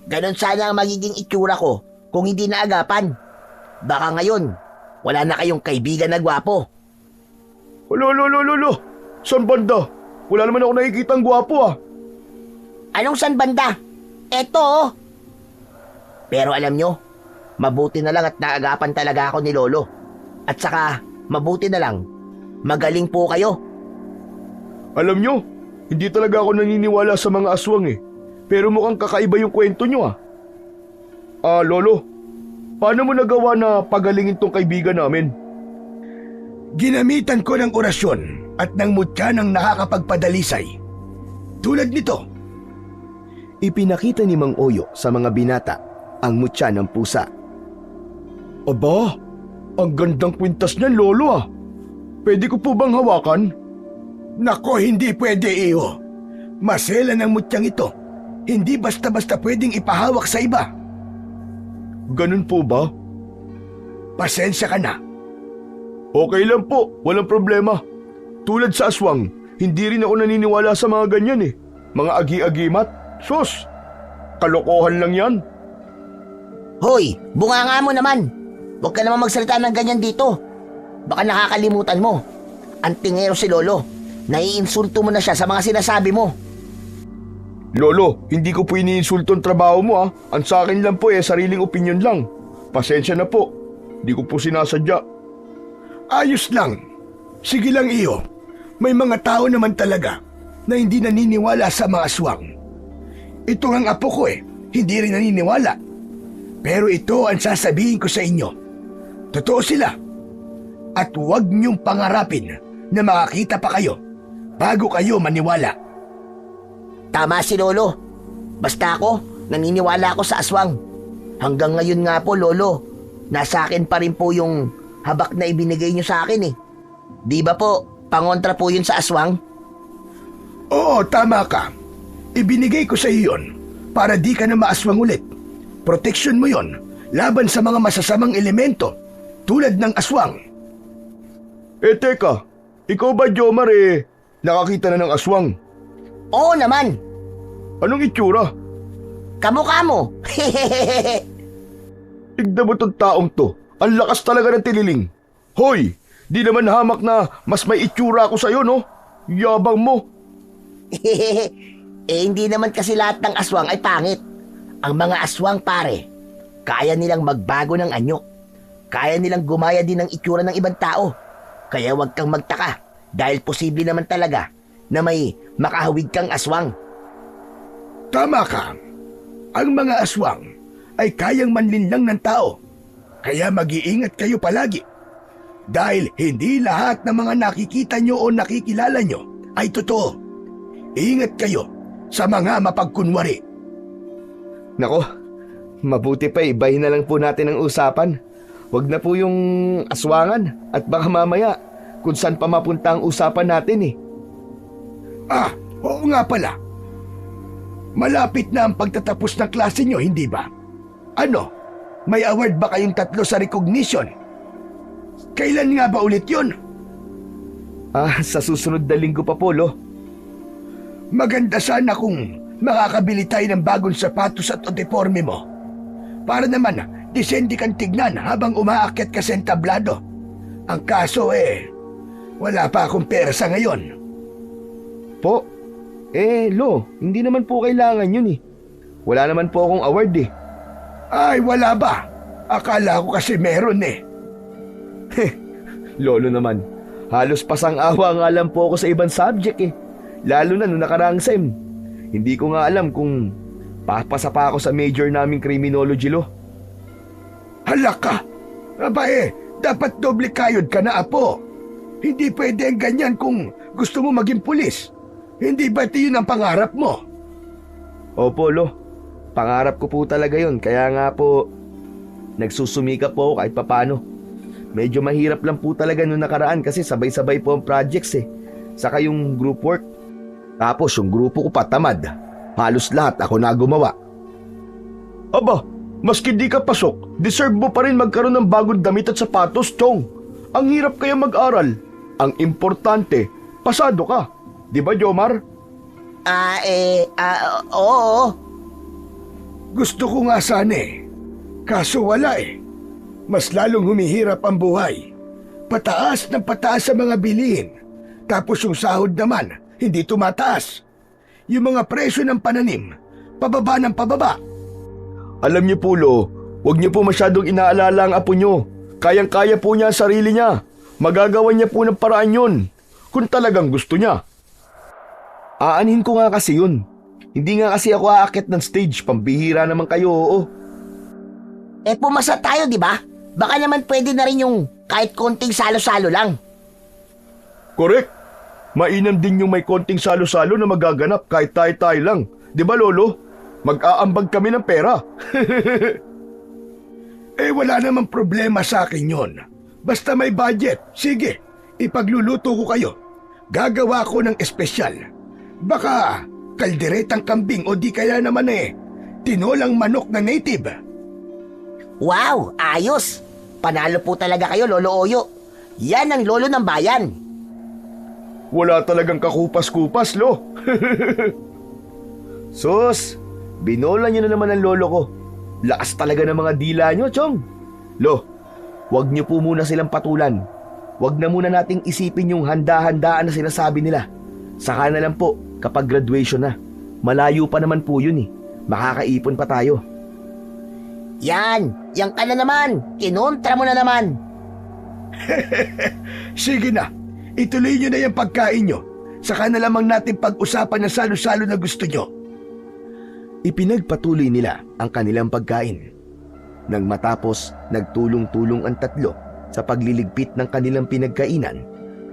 Ganon sana ang magiging itsura ko kung hindi naagapan. Baka ngayon, wala na kayong kaibigan na gwapo. Lolo, saan banda? Wala naman ako nakikitang gwapo Anong san banda? Eto Pero alam nyo, mabuti na lang at naagapan talaga ako ni Lolo. At saka, mabuti na lang, magaling po kayo. Alam nyo, hindi talaga ako naniniwala sa mga aswang Pero mukhang kakaiba yung kwento nyo Lolo, paano mo nagawa na pagalingin tong kaibigan namin? Ginamitan ko ng orasyon at ng mutya ng nakakapagpadalisay. Tulad nito. Ipinakita ni Mang Oyo sa mga binata ang mutya ng pusa. Aba, ang gandang kwintas niyan, Lolo Pwede ko po bang hawakan? Nako, hindi pwede, Iyo. Masela ng mutyang ito. Hindi basta-basta pwedeng ipahawak sa iba. Ganun po ba? Pasensya ka na. Okay lang po, walang problema. Tulad sa aswang, hindi rin ako naniniwala sa mga ganyan Mga agi-agimat. Sus, kalokohan lang yan. Hoy, bunganga mo naman. Huwag ka naman magsalita ng ganyan dito. Baka nakakalimutan mo. Ang tingero si Lolo. Naiinsulto mo na siya sa mga sinasabi mo. Lolo, hindi ko po iniinsulto ang trabaho mo ha. Ang sa akin lang po sariling opinion lang. Pasensya na po. Hindi ko po sinasadya. Ayos lang. Sige lang iyo. May mga tao naman talaga na hindi naniniwala sa mga aswang. Ito ang apo ko hindi rin naniniwala. Pero ito ang sasabihin ko sa inyo. Totoo sila. At huwag niyong pangarapin na makakita pa kayo bago kayo maniwala. Tama si Lolo. Basta ako, naniniwala ako sa aswang. Hanggang ngayon nga po, Lolo, nasa akin pa rin po yung habak na ibinigay niyo sa akin Di ba po, pangontra po yun sa aswang? Oo, tama ka. Ibinigay ko sa iyo yun para di ka na maaswang ulit. Protection mo yon laban sa mga masasamang elemento tulad ng aswang. Teka, ikaw ba Jomar nakakita na ng aswang? Oo naman, Anong itsura? kamukha mo. Tignan mo tong taong to. Ang lakas talaga ng tililing. Hoy, di naman hamak na mas may itsura ako sa'yo, no? Yabang mo. Hindi naman kasi lahat ng aswang ay pangit. Ang mga aswang pare, kaya nilang magbago ng anyo. Kaya nilang gumaya din ng itsura ng ibang tao. Kaya huwag kang magtaka dahil posible naman talaga na may makahawig kang aswang. Tama ka. Ang mga aswang ay kayang manlinlang ng tao. Kaya mag-iingat kayo palagi. Dahil hindi lahat ng mga nakikita nyo o nakikilala nyo ay totoo. Ingat kayo sa mga mapagkunwari. Nako, mabuti pa ibahin na lang po natin ang usapan. Huwag na po yung aswangan at baka mamaya kung saan pa mapunta ang usapan natin Ah, oo nga pala. Malapit na ang pagtatapos ng klase nyo, hindi ba? Ano? May award ba kayong 3 sa recognition? Kailan nga ba ulit yun? Sa susunod na linggo pa po, Lo. Maganda sana kung makakabili tayo ng bagong sapatos at uniforme mo. Para naman, disente kang tignan habang umaakyat ka sa entablado. Ang kaso wala pa akong pera sa ngayon. Po? Lo, hindi naman po kailangan yun Wala naman po akong award Ay, wala ba? Akala ko kasi meron Lolo naman, halos pasang-awa nga lang po ako sa ibang subject Lalo na nung nakaraang SEM. Hindi ko nga alam kung papasa pa ako sa major naming criminology, Lo. Hala ka! Aba dapat doble kayod ka na, apo. Hindi pwede ang ganyan kung gusto mo maging pulis. Hindi ba ito yun ang pangarap mo? Opo, Lo. Pangarap ko po talaga yun. Kaya nga po, nagsusumikap po ako kahit papano. Medyo mahirap lang po talaga nung nakaraan kasi sabay-sabay po ang projects Saka yung group work. Tapos yung grupo ko pa tamad. Halos lahat ako na gumawa. Aba, maski di ka pasok, deserve mo pa rin magkaroon ng bagong damit at sapatos, Chong. Ang hirap kaya mag-aral. Ang importante, pasado ka. Di ba, Jomar? Oo. Gusto ko nga sana kaso wala Mas lalong humihirap ang buhay. Pataas ng pataas sa mga bilihin. Tapos yung sahod naman, hindi tumataas. Yung mga presyo ng pananim, pababa ng pababa. Alam niyo po, Lo, huwag niyo po masyadong inaalala ang apo niyo. Kayang-kaya po niya ang sarili niya. Magagawa niya po ng paraan yun. Kung talagang gusto niya. Aanhin ko nga kasi yun. Hindi nga kasi ako aakyat ng stage. Pambihira naman kayo, oo. Pumasa tayo, di ba? Baka naman pwede na rin yung kahit konting salo-salo lang. Correct. Mainam din yung may konting salo-salo na magaganap kahit tayo-tayo lang. Di ba, Lolo? Mag-aambag kami ng pera. Wala namang problema sa akin yon. Basta may budget, sige, ipagluluto ko kayo. Gagawa ko ng espesyal. Baka kalderetang kambing o di kaya naman tinolang manok na native. Wow, ayos! Panalo po talaga kayo, Lolo Oyo. Yan ang lolo ng bayan. Wala talagang kakupas-kupas, Lo. Sus, binola niyo na naman ang lolo ko. Lakas talaga ng mga dila niyo, Chong. Lo, Huwag niyo po muna silang patulan. Huwag na muna nating isipin yung handa-handaan na sinasabi nila. Saka na lang po kapag graduation na. Malayo pa naman po yun eh. Makakaipon pa tayo. Yan ka na naman. Kinontra mo na naman. Sige na, ituloy nyo na yung pagkain nyo. Saka na lamang natin pag-usapan ng salo-salo na gusto nyo. Ipinagpatuloy nila ang kanilang pagkain. Nang matapos, nagtulong-tulong ang tatlo sa pagliligpit ng kanilang pinagkainan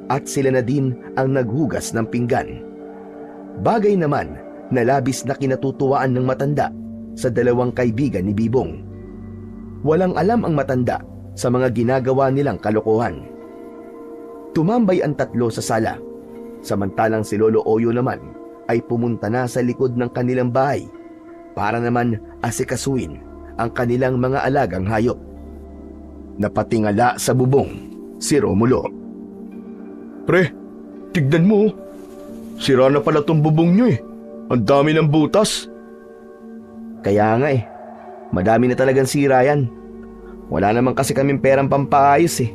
at sila na din ang naghugas ng pinggan. Bagay naman na labis na kinatutuwaan ng matanda sa dalawang kaibigan ni Bibong. Walang alam ang matanda sa mga ginagawa nilang kalokohan. Tumambay ang tatlo sa sala, samantalang si Lolo Oyo naman ay pumunta na sa likod ng kanilang bahay para naman asikasuin ang kanilang mga alagang hayop. Napatingala sa bubong si Romulo. Pre, tignan mo. Sira na pala tong bubong nyo eh. Ang dami ng butas. Kaya nga madami na talagang sira yan. Wala naman kasi kaming perang pampaayos eh.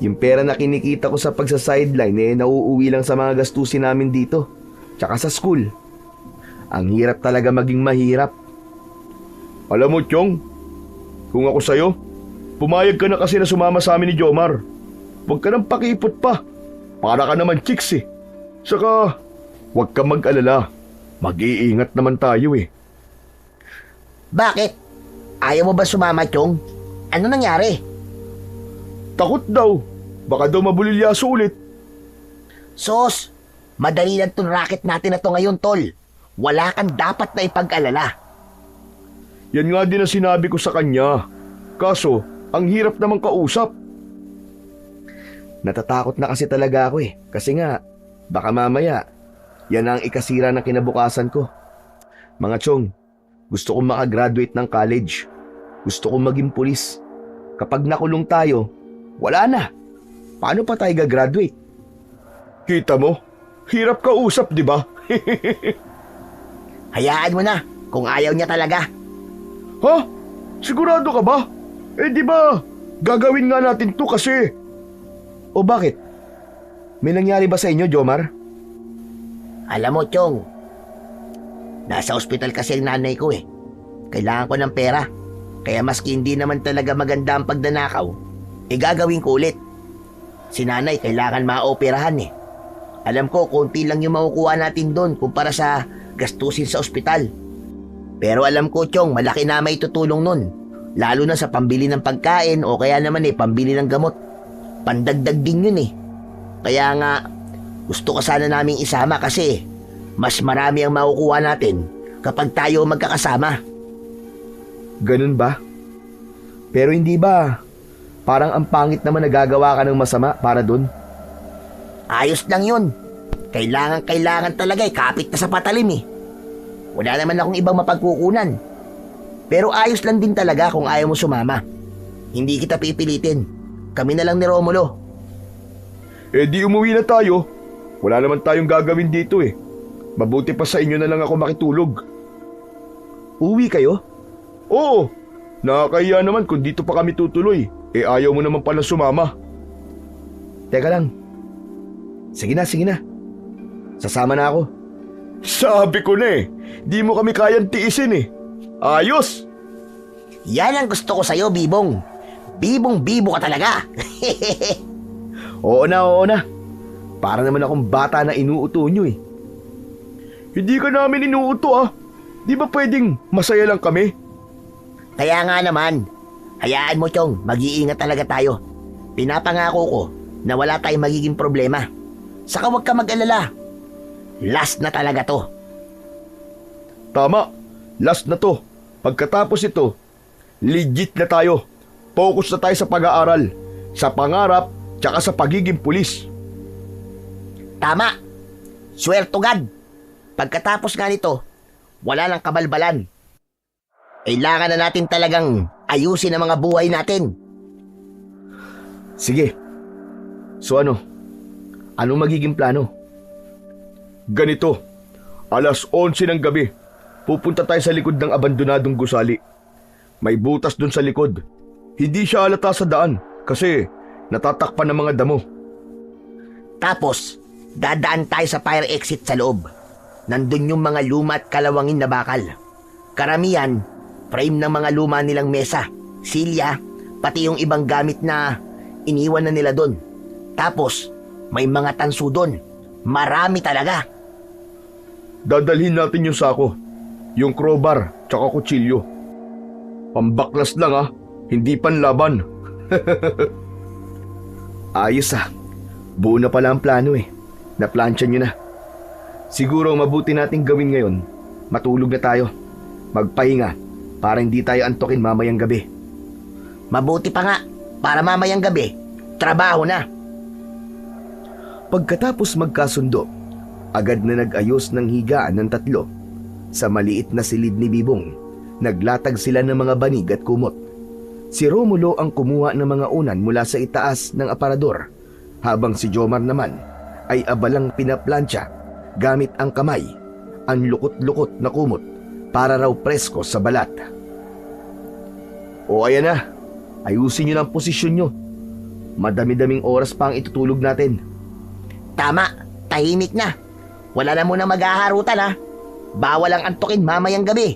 Yung pera na kinikita ko sa pagsa-sideline nauuwi lang sa mga gastusin namin dito. Tsaka sa school. Ang hirap talaga maging mahirap. Alam mo, Chong, kung ako sa'yo, pumayag ka na kasi na sumama sa amin ni Jomar. Huwag ka nang pakipot pa. Para ka naman chicks eh. Saka, huwag ka mag-alala. Mag-iingat naman tayo eh. Bakit? Ayaw mo ba sumama, Chong? Ano nangyari? Takot daw. Baka daw mabulilyaso ulit. Sos, madali lang tong racket natin na to ngayon, tol. Wala kang dapat na ipag-alala. Yan nga din ang sinabi ko sa kanya. Kaso, ang hirap namang kausap. Natatakot na kasi talaga ako eh. Kasi nga, baka mamaya, yan ang ikasira ng kinabukasan ko. Mga Chong, gusto kong makagraduate ng college. Gusto kong maging pulis. Kapag nakulong tayo, wala na. Paano pa tayo gagraduate? Kita mo? Hirap kausap, di ba? Hayaan mo na kung ayaw niya talaga. Ha? Sigurado ka ba? Eh di ba, gagawin nga natin to kasi. O bakit? May nangyari ba sa inyo, Jomar? Alam mo, Chong, nasa ospital kasi ang nanay ko eh. Kailangan ko ng pera. Kaya maski hindi naman talaga maganda ang pagdanakaw, gagawin ko ulit. Si nanay kailangan maoperahan eh. Alam ko, konti lang yung makukuha natin doon kumpara sa gastusin sa ospital. Pero alam ko, Chong, malaki na may tutulong nun. Lalo na sa pambili ng pagkain o kaya naman pambili ng gamot. Pandagdag din yun eh. Kaya nga, gusto ko sana naming isama kasi mas marami ang makukuha natin kapag tayo magkakasama. Ganun ba? Pero hindi ba parang ang pangit naman nagagawa ka ng masama para dun? Ayos lang yun. Kailangan talaga kapit na sa patalim eh. Wala naman akong ibang mapagkukunan. Pero ayos lang din talaga kung ayaw mo sumama. Hindi kita pipilitin. Kami na lang ni Romulo. Eh di umuwi na tayo. Wala naman tayong gagawin dito eh. Mabuti pa sa inyo na lang ako makitulog. Uwi kayo? Oo, nakakahiya naman kung dito pa kami tutuloy. Eh ayaw mo naman pala sumama. Teka lang. Sige na. Sasama na ako. Sabi ko na eh, di mo kami kayang tiisin eh. Ayos! Yan ang gusto ko sa'yo, Bibong. Bibong-bibo ka talaga. Oo na. Para naman akong bata na inuuto nyo eh. Hindi ka namin inuuto ah. Di ba pwedeng masaya lang kami? Kaya nga naman, hayaan mo, Chong, mag-iingat talaga tayo. Pinapangako ko na wala tayong magiging problema. Saka huwag ka mag-alala. Last na talaga to. Tama, last na to. Pagkatapos ito, legit na tayo. Focus na tayo sa pag-aaral, sa pangarap, tsaka sa pagiging pulis. Tama. Swear to God. Pagkatapos nga nito, wala nang kabalbalan. Kailangan na natin talagang ayusin ang mga buhay natin. Sige. So ano? Anong magiging plano? Ganito, alas 11 ng gabi, pupunta tayo sa likod ng abandonadong gusali. May butas dun sa likod. Hindi siya halata sa daan, Kasi natatakpan ng mga damo. Tapos, dadaan tayo sa fire exit sa loob. Nandun yung mga luma at kalawangin na bakal. Karamihan, frame ng mga luma nilang mesa, silya, pati yung ibang gamit na iniwan na nila doon. Tapos, may mga tanso doon. Marami talaga. Dadalhin natin yung sako, yung crowbar, tsaka kutsilyo. Pambaklas lang ah, hindi panlaban. Ayos ah. Buo na pala ang plano eh. Naplansya nyo na. Siguro ang mabuti nating gawin ngayon, matulog na tayo. Magpahinga para hindi tayo antukin mamayang gabi. Mabuti pa nga, para mamayang gabi, trabaho na. Pagkatapos magkasundo, agad na nag-ayos ng higaan ng tatlo. Sa maliit na silid ni Bibong, naglatag sila ng mga banig at kumot. Si Romulo ang kumuha ng mga unan mula sa itaas ng aparador, habang si Jomar naman ay abalang pinaplansya gamit ang kamay, ang lukot-lukot na kumot para raw presko sa balat. O ayan na, ayusin nyo ng posisyon nyo. Madami-daming oras pa ang itutulog natin. Tama, tahimik na. Wala na muna maghaharutan ha. Bawal ang antukin mamayang gabi.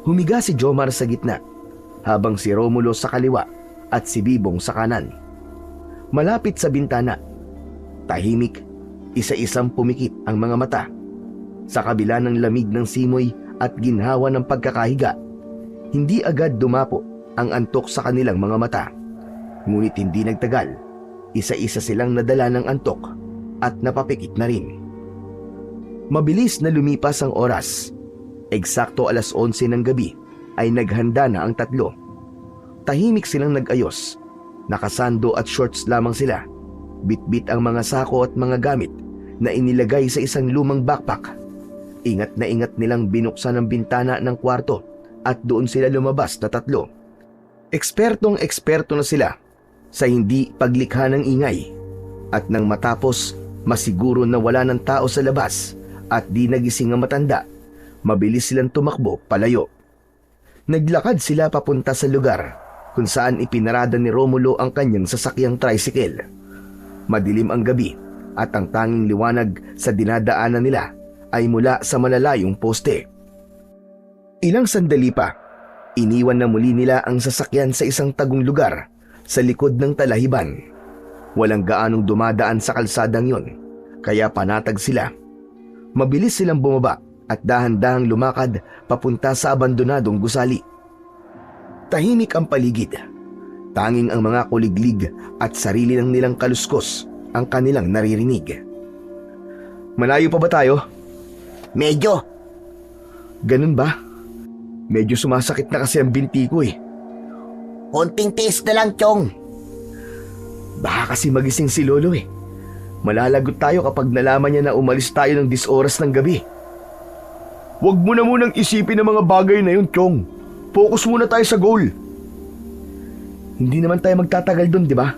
Humiga si Jomar sa gitna, habang si Romulo sa kaliwa at si Bibong sa kanan. Malapit sa bintana, tahimik, isa-isang pumikit ang mga mata. Sa kabila ng lamig ng simoy at ginhawa ng pagkakahiga, hindi agad dumapo ang antok sa kanilang mga mata. Ngunit hindi nagtagal, isa-isa silang nadala ng antok at napapikit na rin. Mabilis na lumipas ang oras. Eksakto 11:00 ng gabi ay naghanda na ang tatlo. Tahimik silang nag-ayos. Nakasando at shorts lamang sila. Bitbit ang mga sako at mga gamit na inilagay sa isang lumang backpack. Ingat na ingat nilang binuksan ang bintana ng kwarto at doon sila lumabas na tatlo. Ekspertong-eksperto na sila sa hindi paglikha ng ingay. At nang matapos, masiguro na wala ng tao sa labas at di nagising ang matanda, mabilis silang tumakbo palayo. Naglakad sila papunta sa lugar kung saan ipinarada ni Romulo ang kanyang sasakyang tricycle. Madilim ang gabi at ang tanging liwanag sa dinadaanan nila ay mula sa malalayong poste. Ilang sandali pa, iniwan na muli nila ang sasakyan sa isang tagong lugar sa likod ng talahiban. Walang gaanong dumadaan sa kalsadang yon, kaya panatag sila. Mabilis silang bumaba at dahan-dahang lumakad papunta sa abandonadong gusali. Tahimik ang paligid. Tanging ang mga kuliglig at sarili ng nilang kaluskos ang kanilang naririnig. Malayo pa ba tayo? Medyo. Ganun ba? Medyo sumasakit na kasi ang binti ko eh. Konting tiis na lang, Chong. Baka kasi magising si Lolo eh. Malalagot tayo kapag nalaman niya na umalis tayo ng 10 oras ng gabi. Huwag mo na munang isipin ang mga bagay na yun, Chong. Focus muna tayo sa goal. Hindi naman tayo magtatagal doon, di ba?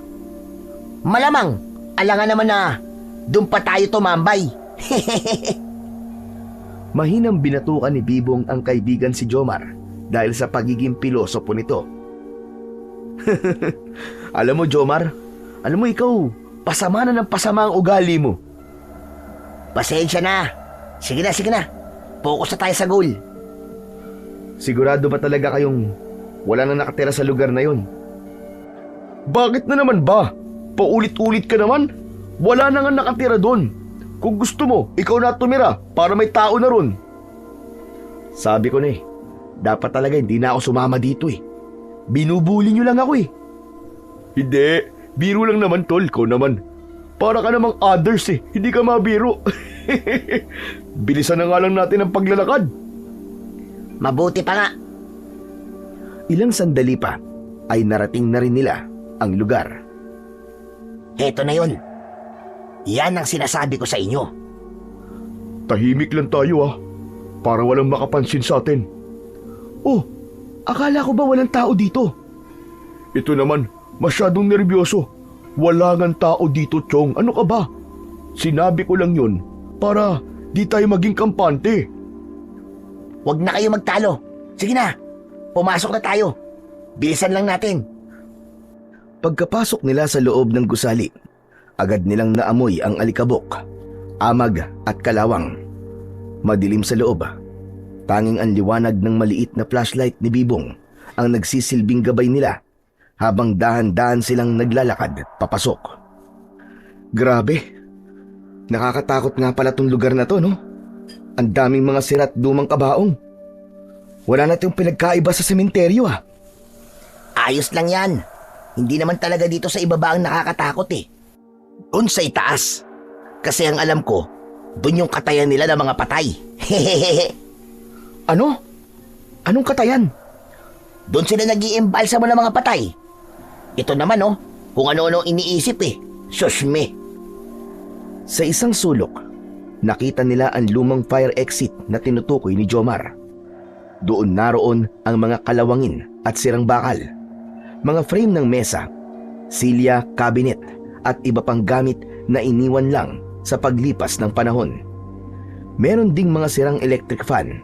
Malamang, alangan naman na doon pa tayo tumambay. Mahinang binatukan ni Bibong ang kaibigan si Jomar dahil sa pagiging pilosopo nito. Alam mo, Jomar, alam mo ikaw, pasama na ng pasama ang ugali mo. Pasensya na. Sige na. Focus na tayo sa goal. Sigurado ba talaga kayong wala nang nakatira sa lugar na yon? Bakit na naman ba? Paulit-ulit ka naman? Wala na nga nakatira doon. Kung gusto mo, ikaw na tumira para may tao na ron. Sabi ko na eh, dapat talaga hindi na ako sumama dito eh. Binubuli nyo lang ako eh. Hindi, biro lang naman tol, ko naman. Para ka namang others eh, hindi ka mabiro. Bilisan na nga lang natin ang paglalakad. Mabuti pa nga. Ilang sandali pa ay narating na rin nila ang lugar. Heto na yun. Yan ang sinasabi ko sa inyo. Tahimik lang tayo ah, para walang makapansin sa atin. Oh, akala ko ba walang tao dito? Ito naman, masyadong nervyoso. Wala ngang tao dito, Chong. Ano ka ba? Sinabi ko lang yun para di tayo maging kampante. Huwag na kayo magtalo. Sige na, pumasok na tayo. Bilisan lang natin. Pagkapasok nila sa loob ng gusali, agad nilang naamoy ang alikabok, amag at kalawang. Madilim sa loob. Tanging ang liwanag ng maliit na flashlight ni Bibong ang nagsisilbing gabay nila habang dahan-dahan silang naglalakad papasok. Grabe, nakakatakot nga pala tong lugar na to, no? Ang daming mga sirat lumang kabaong. Wala na itong pinagkaiba sa sementeryo, ah. Ayos lang yan. Hindi naman talaga dito sa ibaba ang nakakatakot eh. Doon sa itaas. Kasi ang alam ko, doon yung katayan nila ng mga patay. Hehehe. Ano? Anong katayan? Doon sila nag-iimbalsa mo ng mga patay. Ito naman oh, kung ano-ano iniisip eh. Susme. Sa isang sulok, nakita nila ang lumang fire exit na tinutukoy ni Jomar. Doon naroon ang mga kalawangin at sirang bakal, mga frame ng mesa, silya, cabinet at iba pang gamit na iniwan lang sa paglipas ng panahon. Meron ding mga sirang electric fan,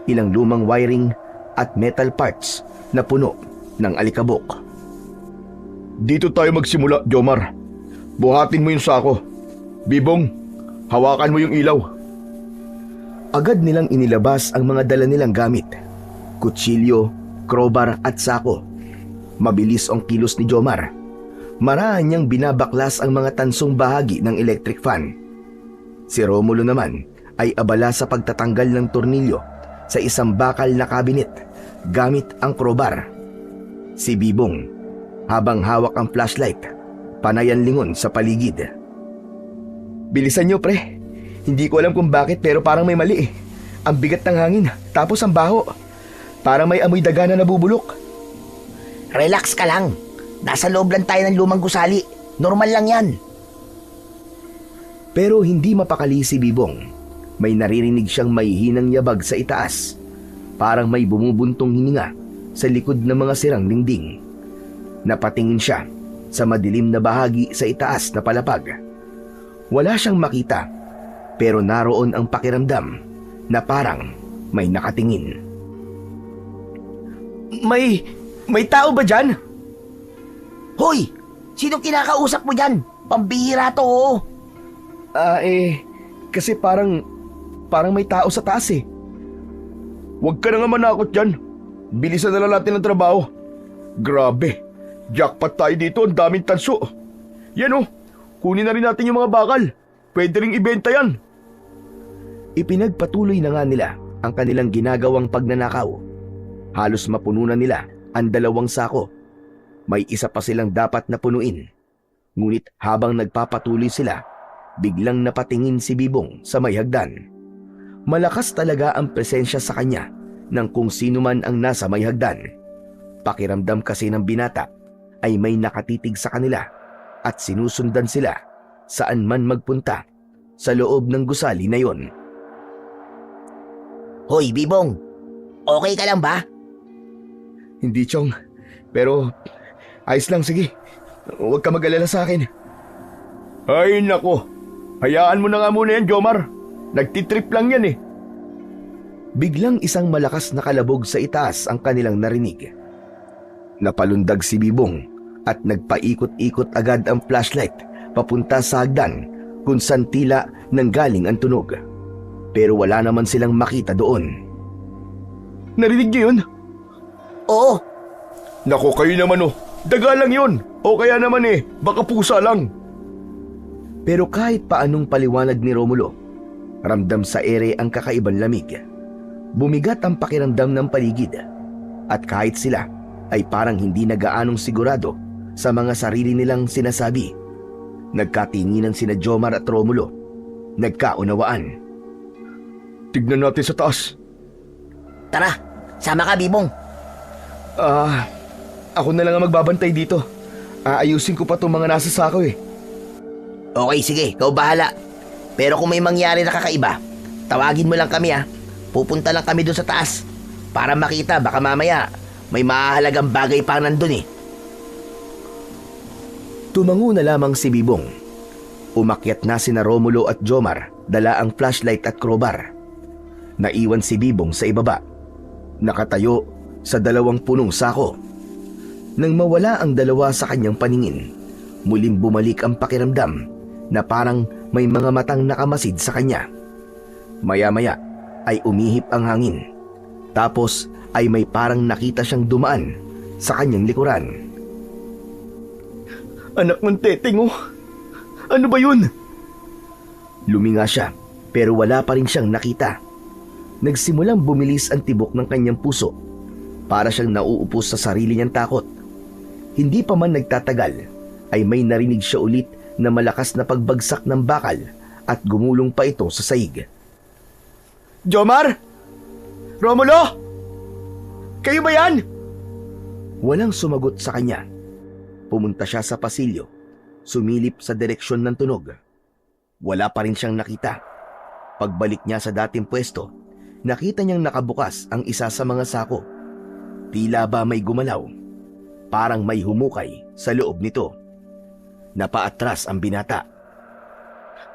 ilang lumang wiring at metal parts na puno ng alikabok. Dito tayo magsimula, Jomar. Buhatin mo yung sako. Bibong, hawakan mo yung ilaw. Agad nilang inilabas ang mga dala nilang gamit, kutsilyo, crowbar at sako. Mabilis ang kilos ni Jomar. Maraan niyang binabaklas ang mga tansong bahagi ng electric fan. Si Romulo naman ay abala sa pagtatanggal ng tornilyo sa isang bakal na kabinet gamit ang crowbar. Si Bibong, habang hawak ang flashlight, panayan lingon sa paligid. Bilisan niyo, pre. Hindi ko alam kung bakit pero parang may mali eh. Ang bigat ng hangin, tapos ang baho. Parang may amoy daga na nabubulok. Relax ka lang. Nasa loob lang tayo ng lumang gusali. Normal lang yan. Pero hindi mapakali si Bibong. May naririnig siyang mahihinang yabag sa itaas. Parang may bumubuntong hininga sa likod ng mga sirang dingding. Napatingin siya sa madilim na bahagi sa itaas na palapag. Wala siyang makita, pero naroon ang pakiramdam na parang may nakatingin. May tao ba dyan? Hoy! Sinong kinakausap mo dyan? Pambihira to oh. Kasi parang may tao sa taas eh. Huwag ka na nga manakot dyan. Bilisan na lang natin ang trabaho. Grabe, jackpot tayo dito, ang daming tanso. Yan oh, kunin na rin natin yung mga bakal. Pwede ring ibenta yan. Ipinagpatuloy na nga nila ang kanilang ginagawang pagnanakaw. Halos mapuno na nila ang 2 sako. May isa pa silang dapat na punuin. Ngunit habang nagpapatuloy sila, biglang napatingin si Bibong sa may hagdan. Malakas talaga ang presensya sa kanya ng kung sino man ang nasa may hagdan. Pakiramdam kasi ng binata ay may nakatitig sa kanila at sinusundan sila saan man magpunta sa loob ng gusali na yon. Hoy, Bibong! Okay ka lang ba? Hindi, Chong. Pero ayos lang, sige. Huwag ka mag-alala sa akin. Ay nako, hayaan mo na nga muna yan, Jomar. Nagtitrip lang yan eh. Biglang isang malakas na kalabog sa itaas ang kanilang narinig. Napalundag si Bibong at nagpaikot-ikot agad ang flashlight papunta sa hagdan kung saan tila nanggaling ang tunog. Pero wala naman silang makita doon. Narinig niyo yun? Oo. Nako, kayo naman oh. Daga lang yun. O kaya naman baka pusa lang. Pero kahit paanong paliwanag ni Romulo, ramdam sa ere ang kakaibang lamig. Bumigat ang pakiramdam ng paligid. At kahit sila ay parang hindi nagaanong sigurado sa mga sarili nilang sinasabi, nagkatinginan sina Jomar at Romulo. Nagkaunawaan. Tignan natin sa taas. Tara, sama ka, Bibong. Ako na lang ang magbabantay dito. Aayusin ko pa itong mga nasa sako eh. Okay, sige, ikaw bahala. Pero kung may mangyari na kakaiba, tawagin mo lang kami ha. Pupunta lang kami doon sa taas para makita, baka mamaya may mahalagang bagay pa nandun eh. Tumango na lamang si Bibong. Umakyat na sina Romulo at Jomar, dala ang flashlight at crowbar. Naiwan si Bibong sa ibaba, nakatayo sa 2 punong sako. Nang mawala ang dalawa sa kanyang paningin, muling bumalik ang pakiramdam na parang may mga matang nakamasid sa kanya. Maya-maya ay umihip ang hangin. Tapos ay may parang nakita siyang dumaan sa kanyang likuran. Anak ng teteng oh. Ano ba yun? Luminga siya pero wala pa rin siyang nakita. Nagsimulang bumilis ang tibok ng kanyang puso. Para siyang nauupos sa sarili niyang takot. Hindi pa man nagtatagal ay may narinig siya ulit na malakas na pagbagsak ng bakal at gumulong pa ito sa saig. Jomar? Romulo? Kayo ba yan? Walang sumagot sa kanya. Pumunta siya sa pasilyo, sumilip sa direksyon ng tunog. Wala pa rin siyang nakita. Pagbalik niya sa dating pwesto, nakita niyang nakabukas ang isa sa mga sako. Tila ba may gumalaw? Parang may humukay sa loob nito. Napaatras ang binata.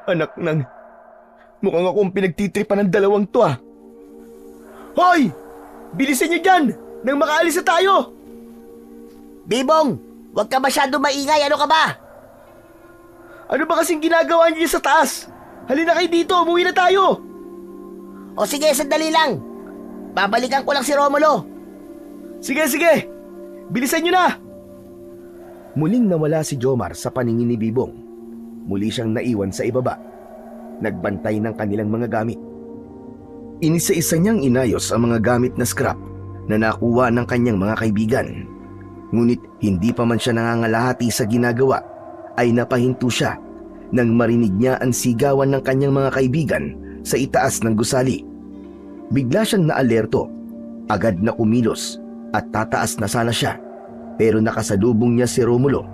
Anak ng... Mukhang akong pinagtitripan ng dalawang to ah. Hoy! Bilisan niyo dyan! Nang makaalis na tayo! Bibong, huwag ka masyado maingay. Ano ka ba? Ano ba kasing ginagawa niyo sa taas? Halina kayo dito, umuwi na tayo! O sige, sandali lang. Babalikan ko lang si Romulo. Sige, sige! Bilisan niyo na! Muling nawala si Jomar sa paningin ni Bibong. Muli siyang naiwan sa ibaba. Nagbantay ng kanilang mga gamit. Inisa-isa niyang inayos ang mga gamit na scrap na nakuha ng kanyang mga kaibigan. Ngunit hindi pa man siya nangangalahati sa ginagawa ay napahinto siya nang marinig niya ang sigawan ng kanyang mga kaibigan sa itaas ng gusali. Bigla siyang naalerto. Agad na kumilos at tataas na sana siya. Pero nakasalubong niya si Romulo.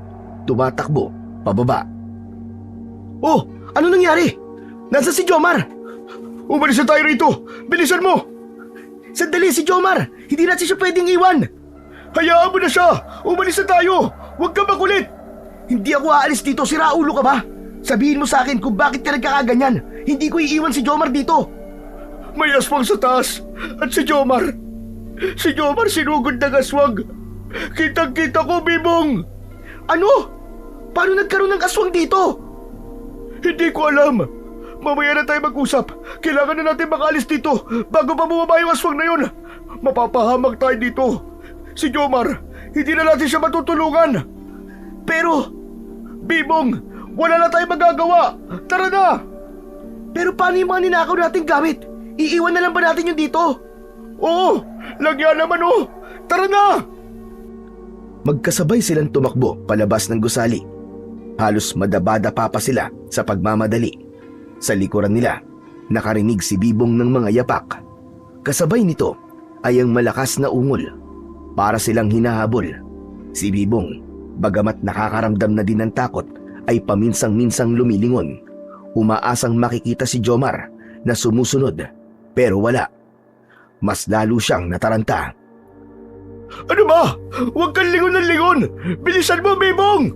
Tumatakbo pababa. Oh! Ano nangyari? Nasaan si Jomar? Umalis na tayo rito! Bilisan mo! Sandali, si Jomar! Hindi natin siya pwedeng iwan! Hayaan mo na siya! Umalis na tayo! Huwag ka makulit! Hindi ako aalis dito, siraulo ka ba? Sabihin mo sa akin kung bakit ka nagkakaganyan. Hindi ko iiwan si Jomar dito. May aswang sa taas. At si Jomar sinugod ng aswang. Kitang-kita ko, Bibong. Ano? Paano nagkaroon ng aswang dito? Hindi ko alam. Mamaya na tayo mag-usap. Kailangan na natin makaalis dito bago pa bumaba yung aswang na yun. Mapapahamak tayo dito. Si Jomar, hindi na natin siya matutulungan. Pero, Bibong, wala na tayong magagawa. Tara na! Pero paano yung mga ninakaw nating gamit? Iiwan na lang ba natin yun dito? Oo, lagyan naman oh. Tara na! Magkasabay silang tumakbo palabas ng gusali. Halos madabada pa sila sa pagmamadali. Sa likuran nila, nakarinig si Bibong ng mga yapak. Kasabay nito ay ang malakas na ungol. Para silang hinahabol. Si Bibong, bagamat nakakaramdam na din ng takot, ay paminsang-minsang lumilingon. Umaasang makikita si Jomar na sumusunod, pero wala. Mas lalo siyang nataranta. Ano ba? Huwag kang lingon ng lingon! Bilisan mo, Bibong!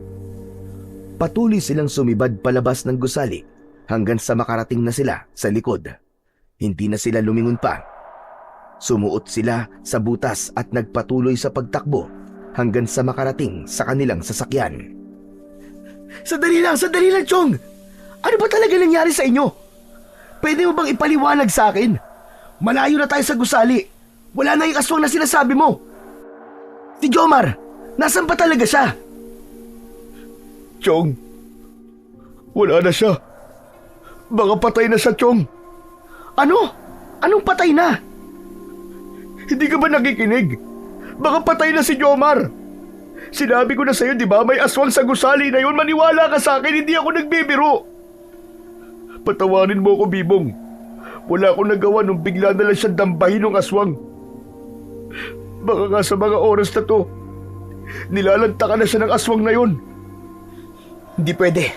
Patuloy silang sumibad palabas ng gusali hanggang sa makarating na sila sa likod. Hindi na sila lumingon pa. Sumuot sila sa butas at nagpatuloy sa pagtakbo hanggang sa makarating sa kanilang sasakyan. Sandali lang, Chong! Ano ba talaga nangyari sa inyo? Pwede mo bang ipaliwanag sa akin? Malayo na tayo sa gusali. Wala na yung aswang na sinasabi mo. Si Jomar, nasan pa talaga siya? Chong, wala na siya. Baka patay na siya, Chong. Ano? Anong patay na? Hindi ka ba nakikinig? Baka patay na si Jomar. Sinabi ko na sa'yo, di ba? May aswang sa gusali na yun. Maniwala ka sa akin, hindi ako nagbibiro. Patawarin mo ako, Bibong. Wala akong nagawa nung bigla na lang siyang dambahin ng aswang. Baka nga sa mga oras na to, nilalantakan na siya ng aswang na yun. Hindi pwede.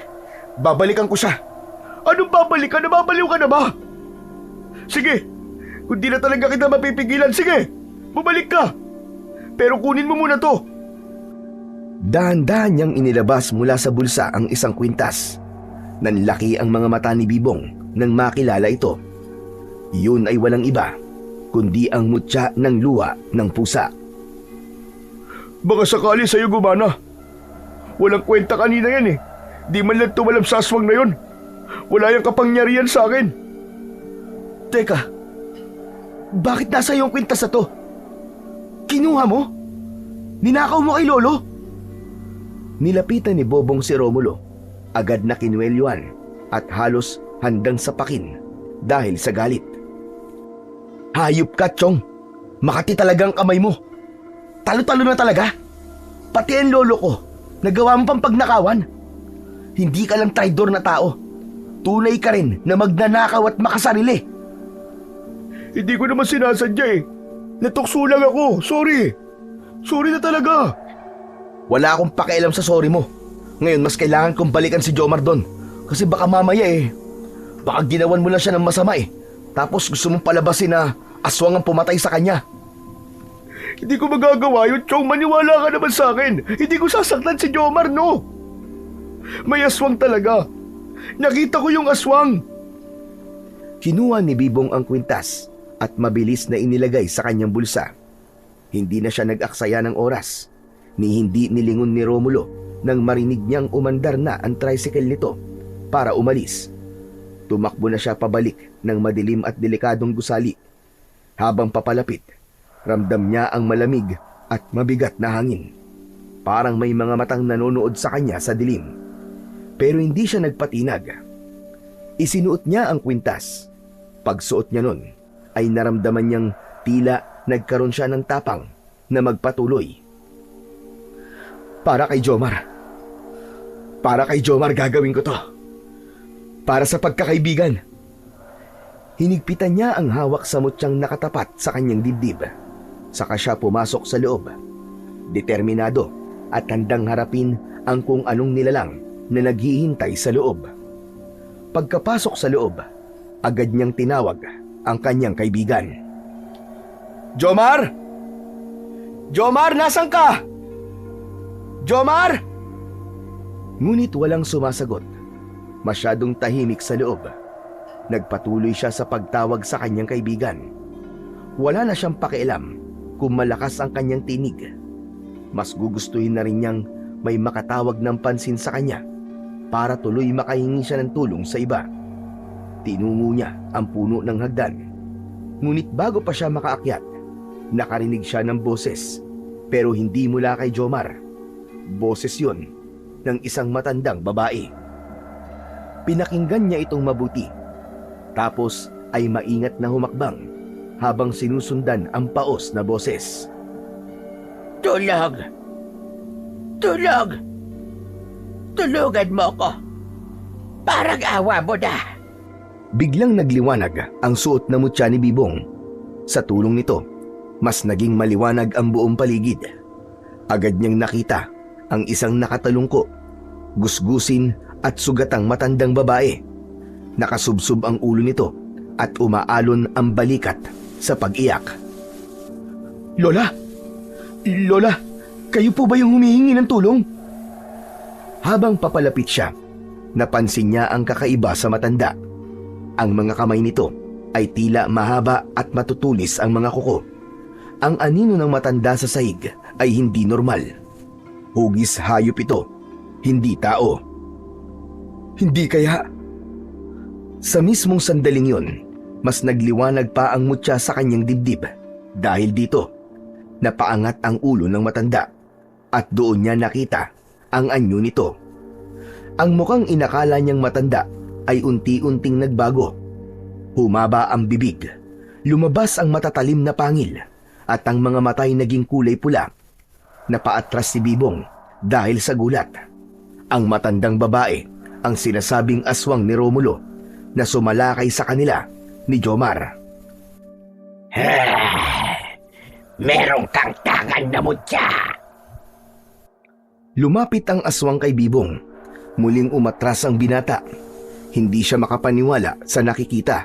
Babalikan ko siya. Anong babalikan? Nababaliw ka na ba? Sige, kung di na talaga kita mapipigilan, sige, bumalik ka. Pero kunin mo muna to. Dahan-dahan niyang inilabas mula sa bulsa ang isang kwintas. Nanlaki ang mga mata ni Bibong nang makilala ito. Yun ay walang iba, kundi ang mutya ng luha ng pusa. Baka sakali sa'yo gumana. Walang kwenta kanina yan eh. Di man lang tumalab sa aswang na yon. Wala yung kapangyarihan sa akin. Teka, bakit nasa iyong kwintas na to? Kinuha mo? Ninakaw mo kay Lolo? Nilapitan ni Bobong si Romulo. Agad na kinuwelyuan at halos handang sapakin dahil sa galit. Hayop ka, Chong. Makati talagang kamay mo. Talo-talo na talaga. Pati ang lolo ko, nagawa mo pang pagnakawan. Hindi ka lang traidor na tao. Tunay ka rin na magnanakaw at makasarili. Hindi ko naman sinasadya eh. Natukso lang ako. Sorry. Sorry na talaga. Wala akong pakialam sa sorry mo. Ngayon mas kailangan kong balikan si Jomar doon. Kasi baka mamaya baka ginawan mo lang siya ng masama eh. Tapos gusto mong palabasin na aswang ang pumatay sa kanya. Hindi ko magagawa yun, Chong. Maniwala ka naman sa akin. Hindi ko sasaktan si Jomar, no? May aswang talaga. Nakita ko yung aswang. Kinuha ni Bibong ang kwintas at mabilis na inilagay sa kanyang bulsa. Hindi na siya nag-aksaya ng oras, ni hindi nilingon ni Romulo nang marinig niyang umandar na ang tricycle nito para umalis. Tumakbo na siya pabalik ng madilim at delikadong gusali. Habang papalapit, ramdam niya ang malamig at mabigat na hangin. Parang may mga matang nanonood sa kanya sa dilim. Pero hindi siya nagpatinag. Isinuot niya ang kwintas. Pagsuot niya nun, ay naramdaman niyang tila nagkaroon siya ng tapang na magpatuloy. Para kay Jomar. Para kay Jomar gagawin ko to. Para sa pagkakaibigan. Hinigpitan niya ang hawak sa mutyang nakatapat sa kanyang dibdib. Saka siya pumasok sa loob. Determinado at handang harapin ang kung anong nilalang na naghihintay sa loob. Pagkapasok sa loob, agad niyang tinawag ang kanyang kaibigan. Jomar! Jomar, nasan ka? Jomar! Ngunit walang sumasagot. Masyadong tahimik sa loob. Nagpatuloy siya sa pagtawag sa kanyang kaibigan. Wala na siyang pakialam kung malakas ang kanyang tinig. Mas gugustuhin na rin niyang may makatawag ng pansin sa kanya para tuloy makahingi siya ng tulong sa iba. Tinungo niya ang puno ng hagdan. Ngunit bago pa siya makaakyat, nakarinig siya ng boses, pero hindi mula kay Jomar. Boses yun ng isang matandang babae. Pinakinggan niya itong mabuti. Tapos ay maingat na humakbang habang sinusundan ang paos na boses. Tulog! Tulog! Tulugan mo ko! Parang awa mo na! Biglang nagliwanag ang suot na mutya ni Bibong. Sa tulong nito, mas naging maliwanag ang buong paligid. Agad niyang nakita ang isang nakatalungko, gusgusin at sugatang matandang babae. Nakasubsob ang ulo nito at umaalon ang balikat sa pag-iyak. Lola! Lola! Kayo po ba yung humihingi ng tulong? Habang papalapit siya, napansin niya ang kakaiba sa matanda. Ang mga kamay nito ay tila mahaba at matutulis ang mga kuko. Ang anino ng matanda sa sahig ay hindi normal. Hugis hayop ito, hindi tao. Hindi kaya? Sa mismong sandaling yun, mas nagliwanag pa ang mutya sa kanyang dibdib. Dahil dito, napaangat ang ulo ng matanda at doon niya nakita ang anyo nito. Ang mukhang inakala niyang matanda ay unti-unting nagbago. Humaba ang bibig, lumabas ang matatalim na pangil at ang mga matay naging kulay pula. Napaatras si Bibong dahil sa gulat. Ang matandang babae ang sinasabing aswang ni Romulo na sumalakay sa kanila ni Jomar. Merong kang tangan na mutya! Lumapit ang aswang kay Bibong. Muling umatras ang binata. Hindi siya makapaniwala sa nakikita.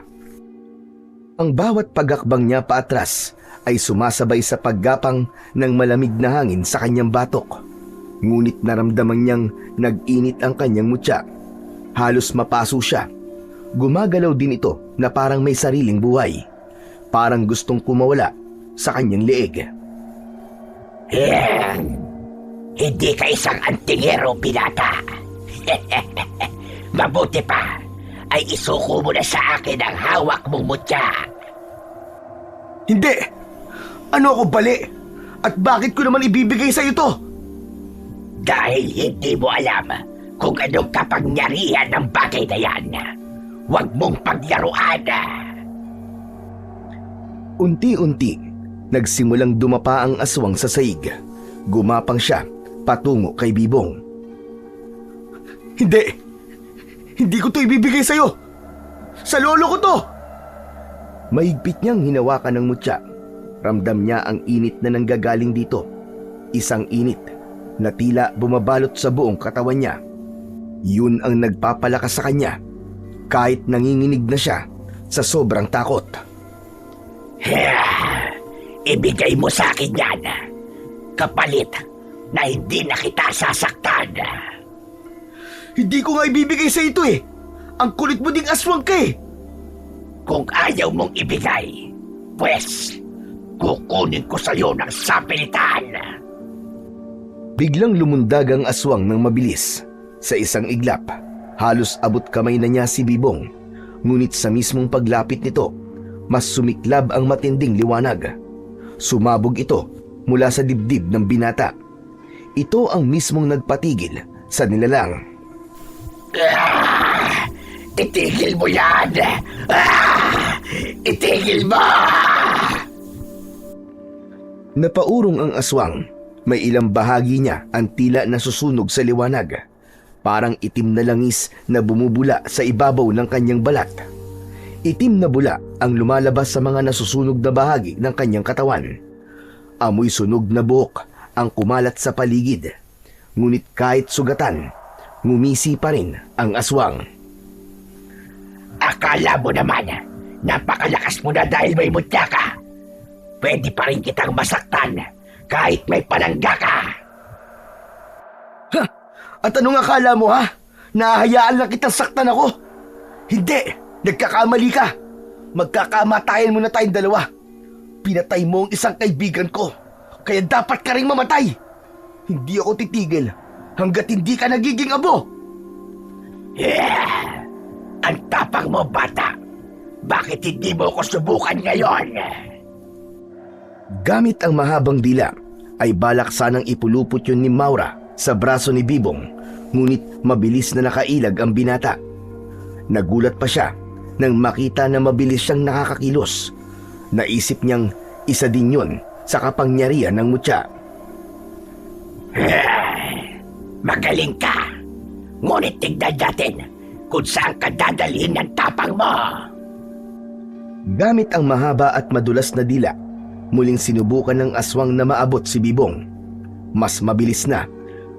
Ang bawat pagakbang niya paatras ay sumasabay sa paggapang ng malamig na hangin sa kanyang batok. Ngunit naramdaman niyang nag-init ang kanyang mutya. Halos mapaso siya. Gumagalaw din ito na parang may sariling buhay. Parang gustong kumawala sa kanyang leeg. Hindi ka isang antingero, binata. Mabuti pa ay isuko mo na sa akin ang hawak mong mutya. Hindi! Ano ako bali? At bakit ko naman ibibigay sa ito? Dahil hindi mo alam kung anong kapangyarihan ng bagay na yan. Huwag mong paglaruan. Unti-unti, nagsimulang dumapa ang aswang sa saig. Gumapang siya patungo kay Bibong. Hindi! Hindi ko to ibibigay sa'yo! Sa lolo ko to! Mahigpit niyang hinawakan ng mutya. Ramdam niya ang init na nanggagaling dito. Isang init na tila bumabalot sa buong katawan niya. Yun ang nagpapalakas sa kanya kahit nanginginig na siya sa sobrang takot. Ibigay mo sa akin yan. Kapalit na hindi na kita sasaktan. Hindi ko nga ibibigay sa ito eh! Ang kulit mo ding aswang ka eh! Kung ayaw mong ibigay, pwes, kukunin ko sa'yo ng sapilitan. Biglang lumundag ang aswang ng mabilis. Sa isang iglap, halos abot kamay na niya si Bibong. Ngunit sa mismong paglapit nito, mas sumiklab ang matinding liwanag. Sumabog ito mula sa dibdib ng binata. Ito ang mismong nagpatigil sa nilalang. Itigil mo yan! Itigil mo! Napaurong ang aswang. May ilang bahagi niya ang tila nasusunog sa liwanag. Parang itim na langis na bumubula sa ibabaw ng kanyang balat. Itim na bula ang lumalabas sa mga nasusunog na bahagi ng kanyang katawan. Amoy sunog na buhok ang kumalat sa paligid. Ngunit kahit sugatan, ngumisi pa rin ang aswang. Akala mo naman, napakalakas mo na dahil may mutya ka. Pwede pa rin kitang masaktan kahit may palangga ka. Ha? At anong akala mo ha? Nahahayaan lang kitang saktan ako? Hindi! Nagkakamali ka! Magkakamatayan mo na tayong dalawa. Pinatay mo ang isang kaibigan ko. Kaya dapat ka rin mamatay. Hindi ako titigil hanggat hindi ka nagiging abo. Ang tapang mo, bata. Bakit hindi mo ko subukan ngayon? Gamit ang mahabang dila, ay balak sanang ipulupot yun ni Maura sa braso ni Bibong, ngunit mabilis na nakailag ang binata. Nagulat pa siya nang makita na mabilis siyang nakakakilos. Naisip niyang isa din yun sa kapangyarihan ng mutya. Magaling ka. Ngunit tignan natin kung saan ka dadalhin ng tapang mo. Gamit ang mahaba at madulas na dila, muling sinubukan ng aswang na maabot si Bibong. Mas mabilis na,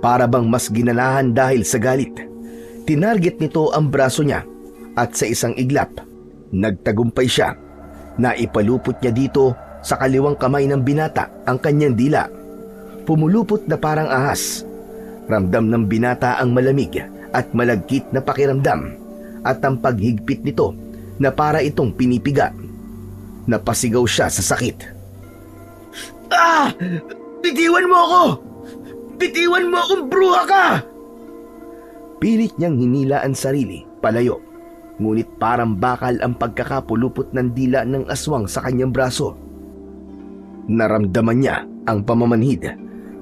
para bang mas ginanahan dahil sa galit. Tinarget nito ang braso niya at sa isang iglap, nagtagumpay siya. Naipalupot niya dito sa kaliwang kamay ng binata ang kanyang dila. Pumulupot na parang ahas. Ramdam ng binata ang malamig at malagkit na pakiramdam at ang paghigpit nito na para itong pinipiga. Napasigaw siya sa sakit. Ah! Bitiwan mo ako! Bitiwan mo akong bruha ka! Pilit niyang hinila ang sarili palayo. Ngunit parang bakal ang pagkakapulupot ng dila ng aswang sa kanyang braso. Naramdaman niya ang pamamanhid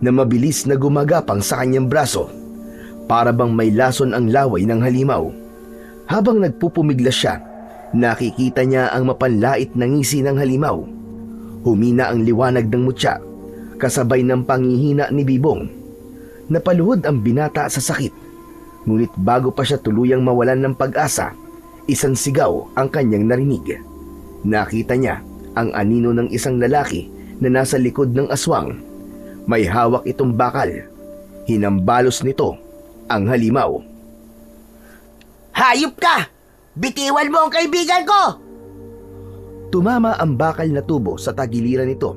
na mabilis na gumagapang sa kanyang braso. Para bang may lason ang laway ng halimaw. Habang nagpupumiglas siya, nakikita niya ang mapanlait na ngisi ng halimaw. Humina ang liwanag ng mutya, kasabay ng panghihina ni Bibong. Napaluhod ang binata sa sakit. Ngunit bago pa siya tuluyang mawalan ng pag-asa, isang sigaw ang kanyang narinig. Nakita niya ang anino ng isang lalaki na nasa likod ng aswang. May hawak itong bakal. Hinambalos nito ang halimaw. Hayop ka! Bitiwan mo ang kaibigan ko! Tumama ang bakal na tubo sa tagiliran nito,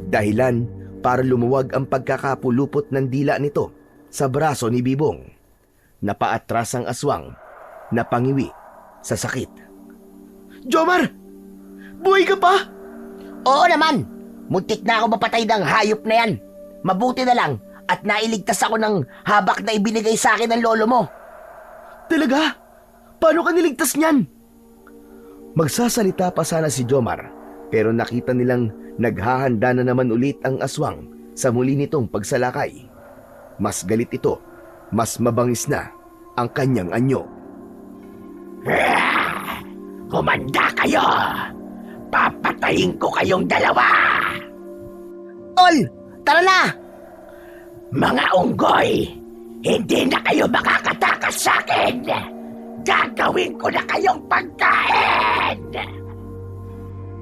dahilan para lumuwag ang pagkakapulupot ng dila nito sa braso ni Bibong. Napaatras ang aswang, napangiwi sa sakit. Jomar! Buhay ka pa? Oo naman! Muntik na ako mapatay ng hayop na yan. Mabuti na lang at nailigtas ako ng habak na ibinigay sa akin ng lolo mo. Talaga? Paano ka niligtas niyan? Magsasalita pa sana si Jomar, pero nakita nilang naghahanda na naman ulit ang aswang sa muli nitong pagsalakay. Mas galit ito, mas mabangis na ang kanyang anyo. Kumanda kayo! Papatayin ko kayong dalawa! Tol, tara na! Mga unggoy, hindi na kayo makakatakas sa akin! Gagawin ko na kayong pagkain!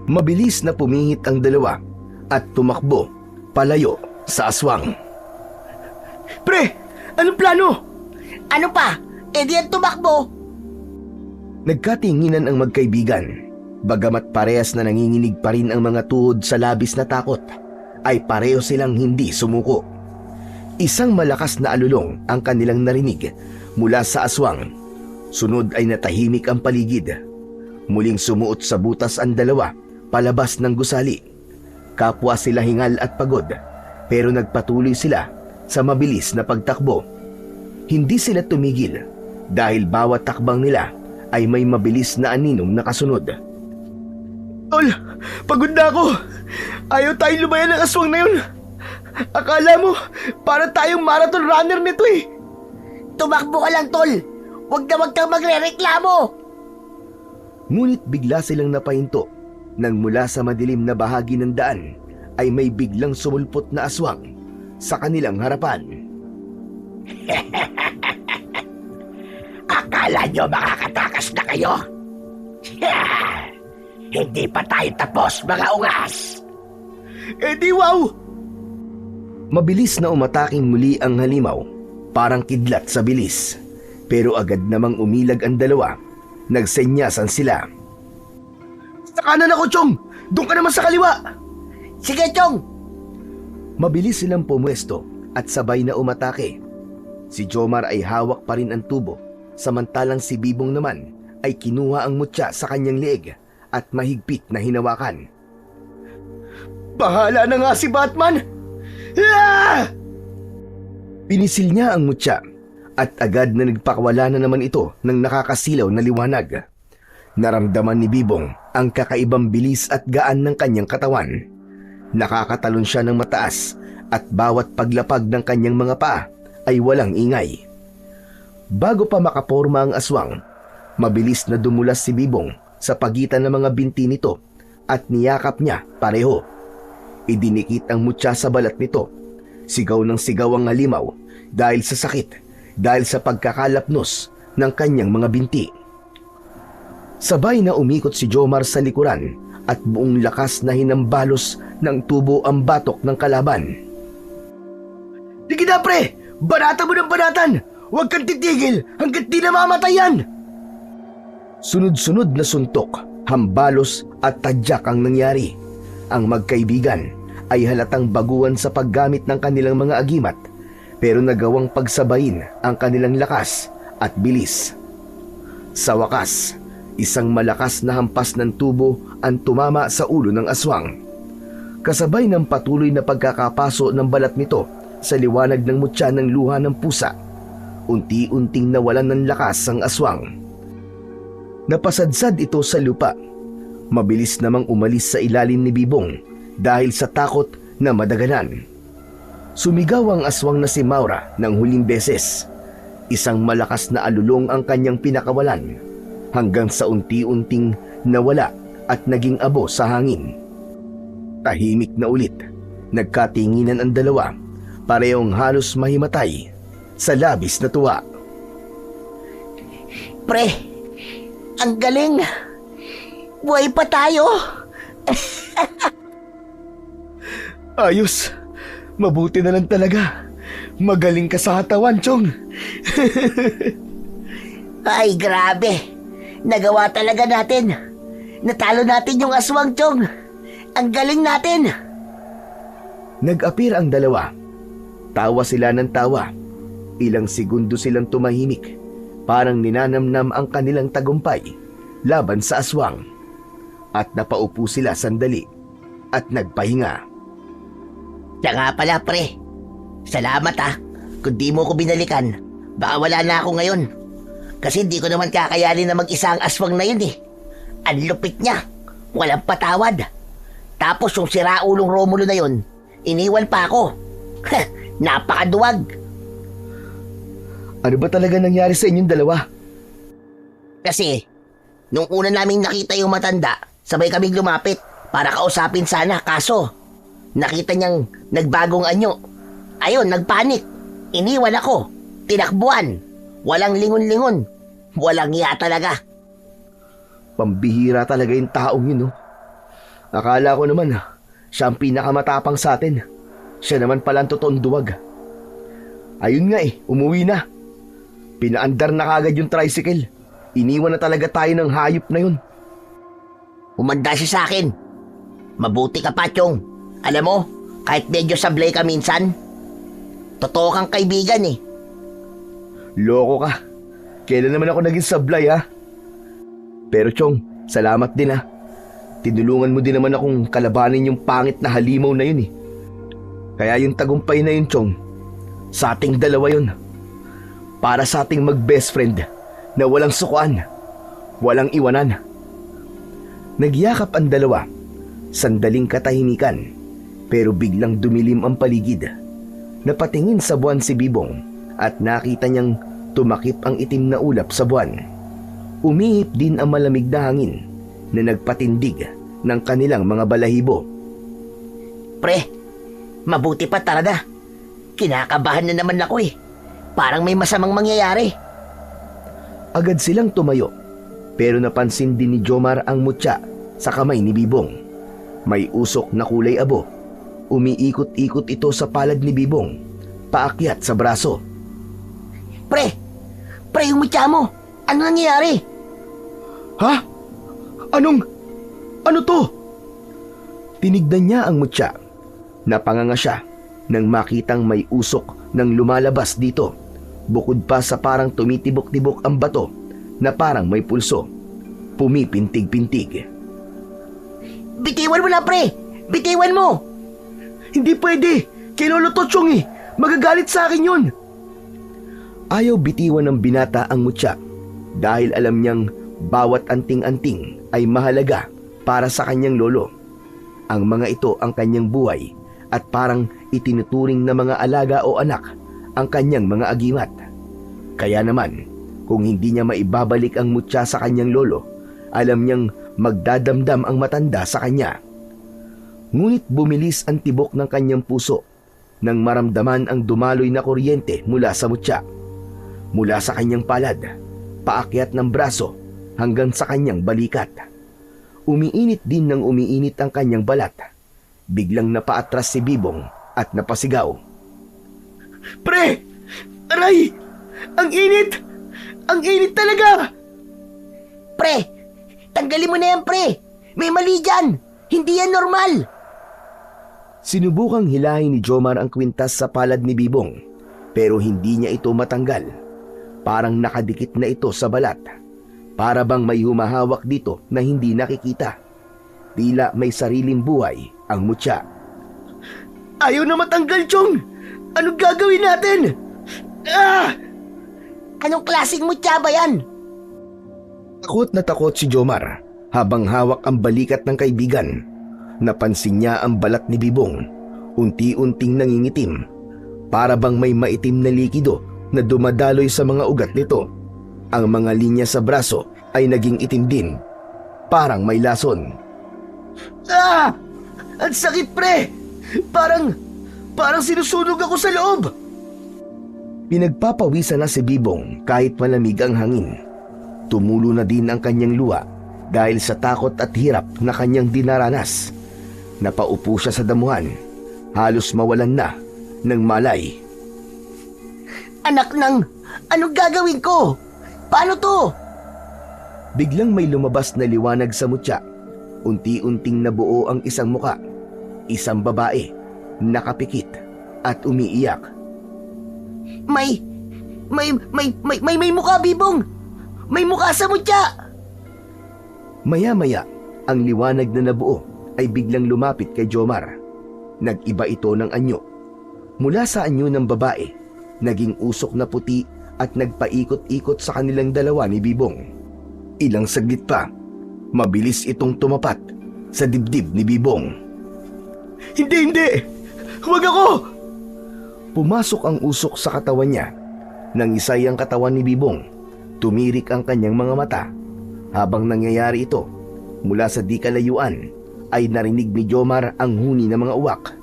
Mabilis na pumihit ang dalawa at tumakbo palayo sa aswang. Pre, anong plano? Ano pa? E di yan tumakbo. Nagkatinginan ang magkaibigan. Bagamat parehas na nanginginig pa rin ang mga tuhod sa labis na takot, ay pareho silang hindi sumuko. Isang malakas na alulong ang kanilang narinig mula sa aswang. Sunod ay natahimik ang paligid. Muling sumuot sa butas ang dalawa palabas ng gusali. Kapwa sila hingal at pagod, pero nagpatuloy sila sa mabilis na pagtakbo. Hindi sila tumigil dahil bawat takbang nila ay may mabilis na aninong nakasunod. Tol, pagod na ako. Ayaw tayong lumayan ng aswang na yun. Akala mo, para tayong marathon runner nito eh. Tumakbo ka lang, Tol. Huwag kang magre-reklamo. Ngunit bigla silang napahinto nang mula sa madilim na bahagi ng daan ay may biglang sumulpot na aswang sa kanilang harapan. Akala nyo makakatakas na kayo? Hindi pa tayo tapos, mga ungas! Eh di wow! Mabilis na umataking muli ang halimaw, parang kidlat sa bilis. Pero agad namang umilag ang dalawa. Nagsenyasan sila. Sa kanan ako, Chong! Doon ka naman sa kaliwa! Sige, Chong! Mabilis silang pumwesto at sabay na umatake. Si Jomar ay hawak pa rin ang tubo, samantalang si Bibong naman ay kinuha ang mutya sa kanyang leeg at mahigpit na hinawakan. Bahala na nga si Batman! Ah! Pinisil niya ang mutya at agad na nagpakawala na naman ito ng nakakasilaw na liwanag. Naramdaman ni Bibong ang kakaibang bilis at gaan ng kanyang katawan. Nakakatalon siya ng mataas at bawat paglapag ng kanyang mga paa ay walang ingay. Bago pa makaporma ang aswang, mabilis na dumulas si Bibong sa pagitan ng mga binti nito at niyakap niya pareho. Idinikit ang mutya sa balat nito. Sigaw ng sigaw ang halimaw dahil sa sakit, dahil sa pagkakalapnos ng kanyang mga binti. Sabay na umikot si Jomar sa likuran at buong lakas na hinambalos ng tubo ang batok ng kalaban. Sige na pre! Banata mo ng banatan! Huwag kang titigil hanggat di namamatay yan! Sunod-sunod na suntok, hambalos at tadyak ang nangyari. Ang magkaibigan ay halatang baguhan sa paggamit ng kanilang mga agimat, pero nagawang pagsabayin ang kanilang lakas at bilis. Sa wakas, isang malakas na hampas ng tubo ang tumama sa ulo ng aswang. Kasabay ng patuloy na pagkakapaso ng balat nito sa liwanag ng mutya ng luha ng pusa, unti-unting nawalan ng lakas ang aswang. Napasadsad ito sa lupa. Mabilis namang umalis sa ilalim ni Bibong dahil sa takot na madaganan. Sumigaw ang aswang na si Maura ng huling beses. Isang malakas na alulong ang kanyang pinakawalan hanggang sa unti-unting nawala at naging abo sa hangin. Tahimik na ulit. Nagkatinginan ang dalawa, parehong halos mahimatay sa labis na tuwa. Pre, ang galing! Buhay pa tayo! Ayos! Mabuti na lang talaga. Magaling ka sa katawan, Chong. Ay, grabe! Nagawa talaga natin! Natalo natin yung aswang, Chong! Ang galing natin! Nag-apir ang dalawa. Tawa sila ng tawa. Ilang segundo silang tumahimik. Parang ninanamnam ang kanilang tagumpay laban sa aswang. At napaupo sila sandali at nagpahinga. Siya nga pala, pre. Salamat Kung di mo ko binalikan, baka wala na ako ngayon. Kasi di ko naman kakayanin na mag-isa ang aswang na yun eh. Ang lupit niya. Walang patawad. Tapos yung siraulong Romulo na yun, iniwan pa ako. Napakaduwag. Ano ba talaga nangyari sa inyong dalawa? Kasi, nung una naming nakita yung matanda, sabay kaming lumapit para kausapin sana. Kaso, nakita niyang nagbagong anyo. Ayun, nagpanik. Iniwan ako. Tinakbuhan. Walang lingon-lingon. Walang iya talaga. Pambihira talaga yung taong yun, no? Akala ko naman, siya ang pinakamatapang sa atin. Siya naman pala ang totoong duwag. Ayun nga umuwi na. Pinaandar na kagad yung tricycle. Iniwan na talaga tayo ng hayop na yun. Umanda siya sa akin. Mabuti ka pa, Chong. Alam mo, kahit medyo sablay ka minsan, totoo kang kaibigan eh. Loko ka. Kailan naman ako naging sablay, ha? Pero Chong, salamat din, ha. Tinulungan mo din naman akong kalabanin yung pangit na halimaw na yun eh. Kaya yung tagumpay na yun, Chong, sa ating dalawa yun. Para sa ating mag-best friend na walang sukuan, walang iwanan. Nagyakap ang dalawa. Sandaling katahimikan, pero biglang dumilim ang paligid. Napatingin sa buwan si Bibong at nakita niyang tumakip ang itim na ulap sa buwan. Umihip din ang malamig na hangin na nagpatindig ng kanilang mga balahibo. Pre, mabuti pa talaga. Kinakabahan na naman ako eh. Parang may masamang mangyayari. Agad silang tumayo, pero napansin din ni Jomar ang mutya sa kamay ni Bibong. May usok na kulay abo. Umiikot-ikot ito sa palad ni Bibong, paakyat sa braso. Pre, yung mutya mo. Ano nangyayari? Ha? Ano to? Tinignan niya ang mutya. Napanganga siya nang makitang may usok nang lumalabas dito. Bukod pa sa parang tumitibok-tibok ang bato na parang may pulso. Pumipintig-pintig. Bitiwan mo na, pre! Bitiwan mo! Hindi pwede! Kay Lolo Tochong eh! Magagalit sa akin yun! Ayaw bitiwan ng binata ang mutya dahil alam niyang bawat anting-anting ay mahalaga para sa kanyang lolo. Ang mga ito ang kanyang buhay at parang itinuturing na mga alaga o anak ang kanyang mga agimat. Kaya naman, kung hindi niya maibabalik ang mutya sa kanyang lolo, alam niyang magdadamdam ang matanda sa kanya. Ngunit bumilis ang tibok ng kanyang puso nang maramdaman ang dumaloy na kuryente mula sa mutya. Mula sa kanyang palad, paakyat ng braso hanggang sa kanyang balikat. Umiinit din ng umiinit ang kanyang balat. Biglang napaatras si Bibong at napasigaw. Pre! Aray! Ang init! Ang init talaga! Pre! Tanggalin mo na yan, pre! May mali dyan! Hindi yan normal! Sinubukang hilahin ni Jomar ang kwintas sa palad ni Bibong, pero hindi niya ito matanggal. Parang nakadikit na ito sa balat. Para bang may humahawak dito na hindi nakikita. Tila may sariling buhay ang mutya. Ayaw na matanggal, Chong! Anong gagawin natin? Ah! Anong klaseng mutya ba yan? Takot na takot si Jomar habang hawak ang balikat ng kaibigan. Napansin niya ang balat ni Bibong. Unti-unting nangingitim. Para bang may maitim na likido na dumadaloy sa mga ugat nito. Ang mga linya sa braso ay naging itim din. Parang may lason. Ah! Ang sakit, pre! Parang sinusunog ako sa loob! Pinagpapawisan na si Bibong kahit malamig ang hangin. Tumulo na din ang kanyang luha dahil sa takot at hirap na kanyang dinaranas. Napaupo siya sa damuhan, halos mawalan na ng malay. Anak nang, anong gagawin ko? Paano to? Biglang may lumabas na liwanag sa mutya. Unti-unting nabuo ang isang muka. Isang babae, nakapikit at umiiyak. May mukha, Bibong! May mukha sa mutya! Maya-maya, ang liwanag na nabuo ay biglang lumapit kay Jomar. Nag-iba ito ng anyo. Mula sa anyo ng babae, naging usok na puti at nagpaikot-ikot sa kanilang dalawa ni Bibong. Ilang saglit pa, mabilis itong tumapat sa dibdib ni Bibong. Hindi! Huwag ako! Pumasok ang usok sa katawan niya. Nang isay ang katawan ni Bibong, tumirik ang kanyang mga mata. Habang nangyayari ito, mula sa di kalayuan, ay narinig ni Jomar ang huni ng mga uwak.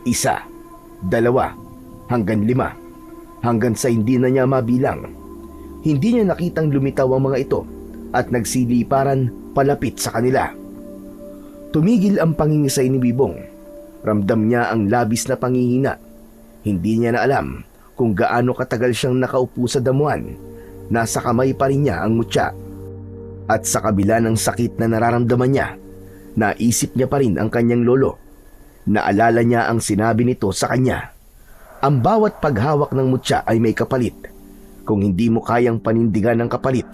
1, 2, hanggang 5, hanggang sa hindi na niya mabilang. Hindi niya nakitang lumitaw ang mga ito at nagsiliparan palapit sa kanila. Tumigil ang pangingisay ni Bibong. Ramdam niya ang labis na panghihina. Hindi niya na alam kung gaano katagal siyang nakaupo sa damuhan. Nasa kamay pa rin niya ang mutya. At sa kabila ng sakit na nararamdaman niya, naisip niya pa rin ang kanyang lolo. Naalala niya ang sinabi nito sa kanya. Ang bawat paghawak ng mutya ay may kapalit. Kung hindi mo kayang panindigan ang kapalit,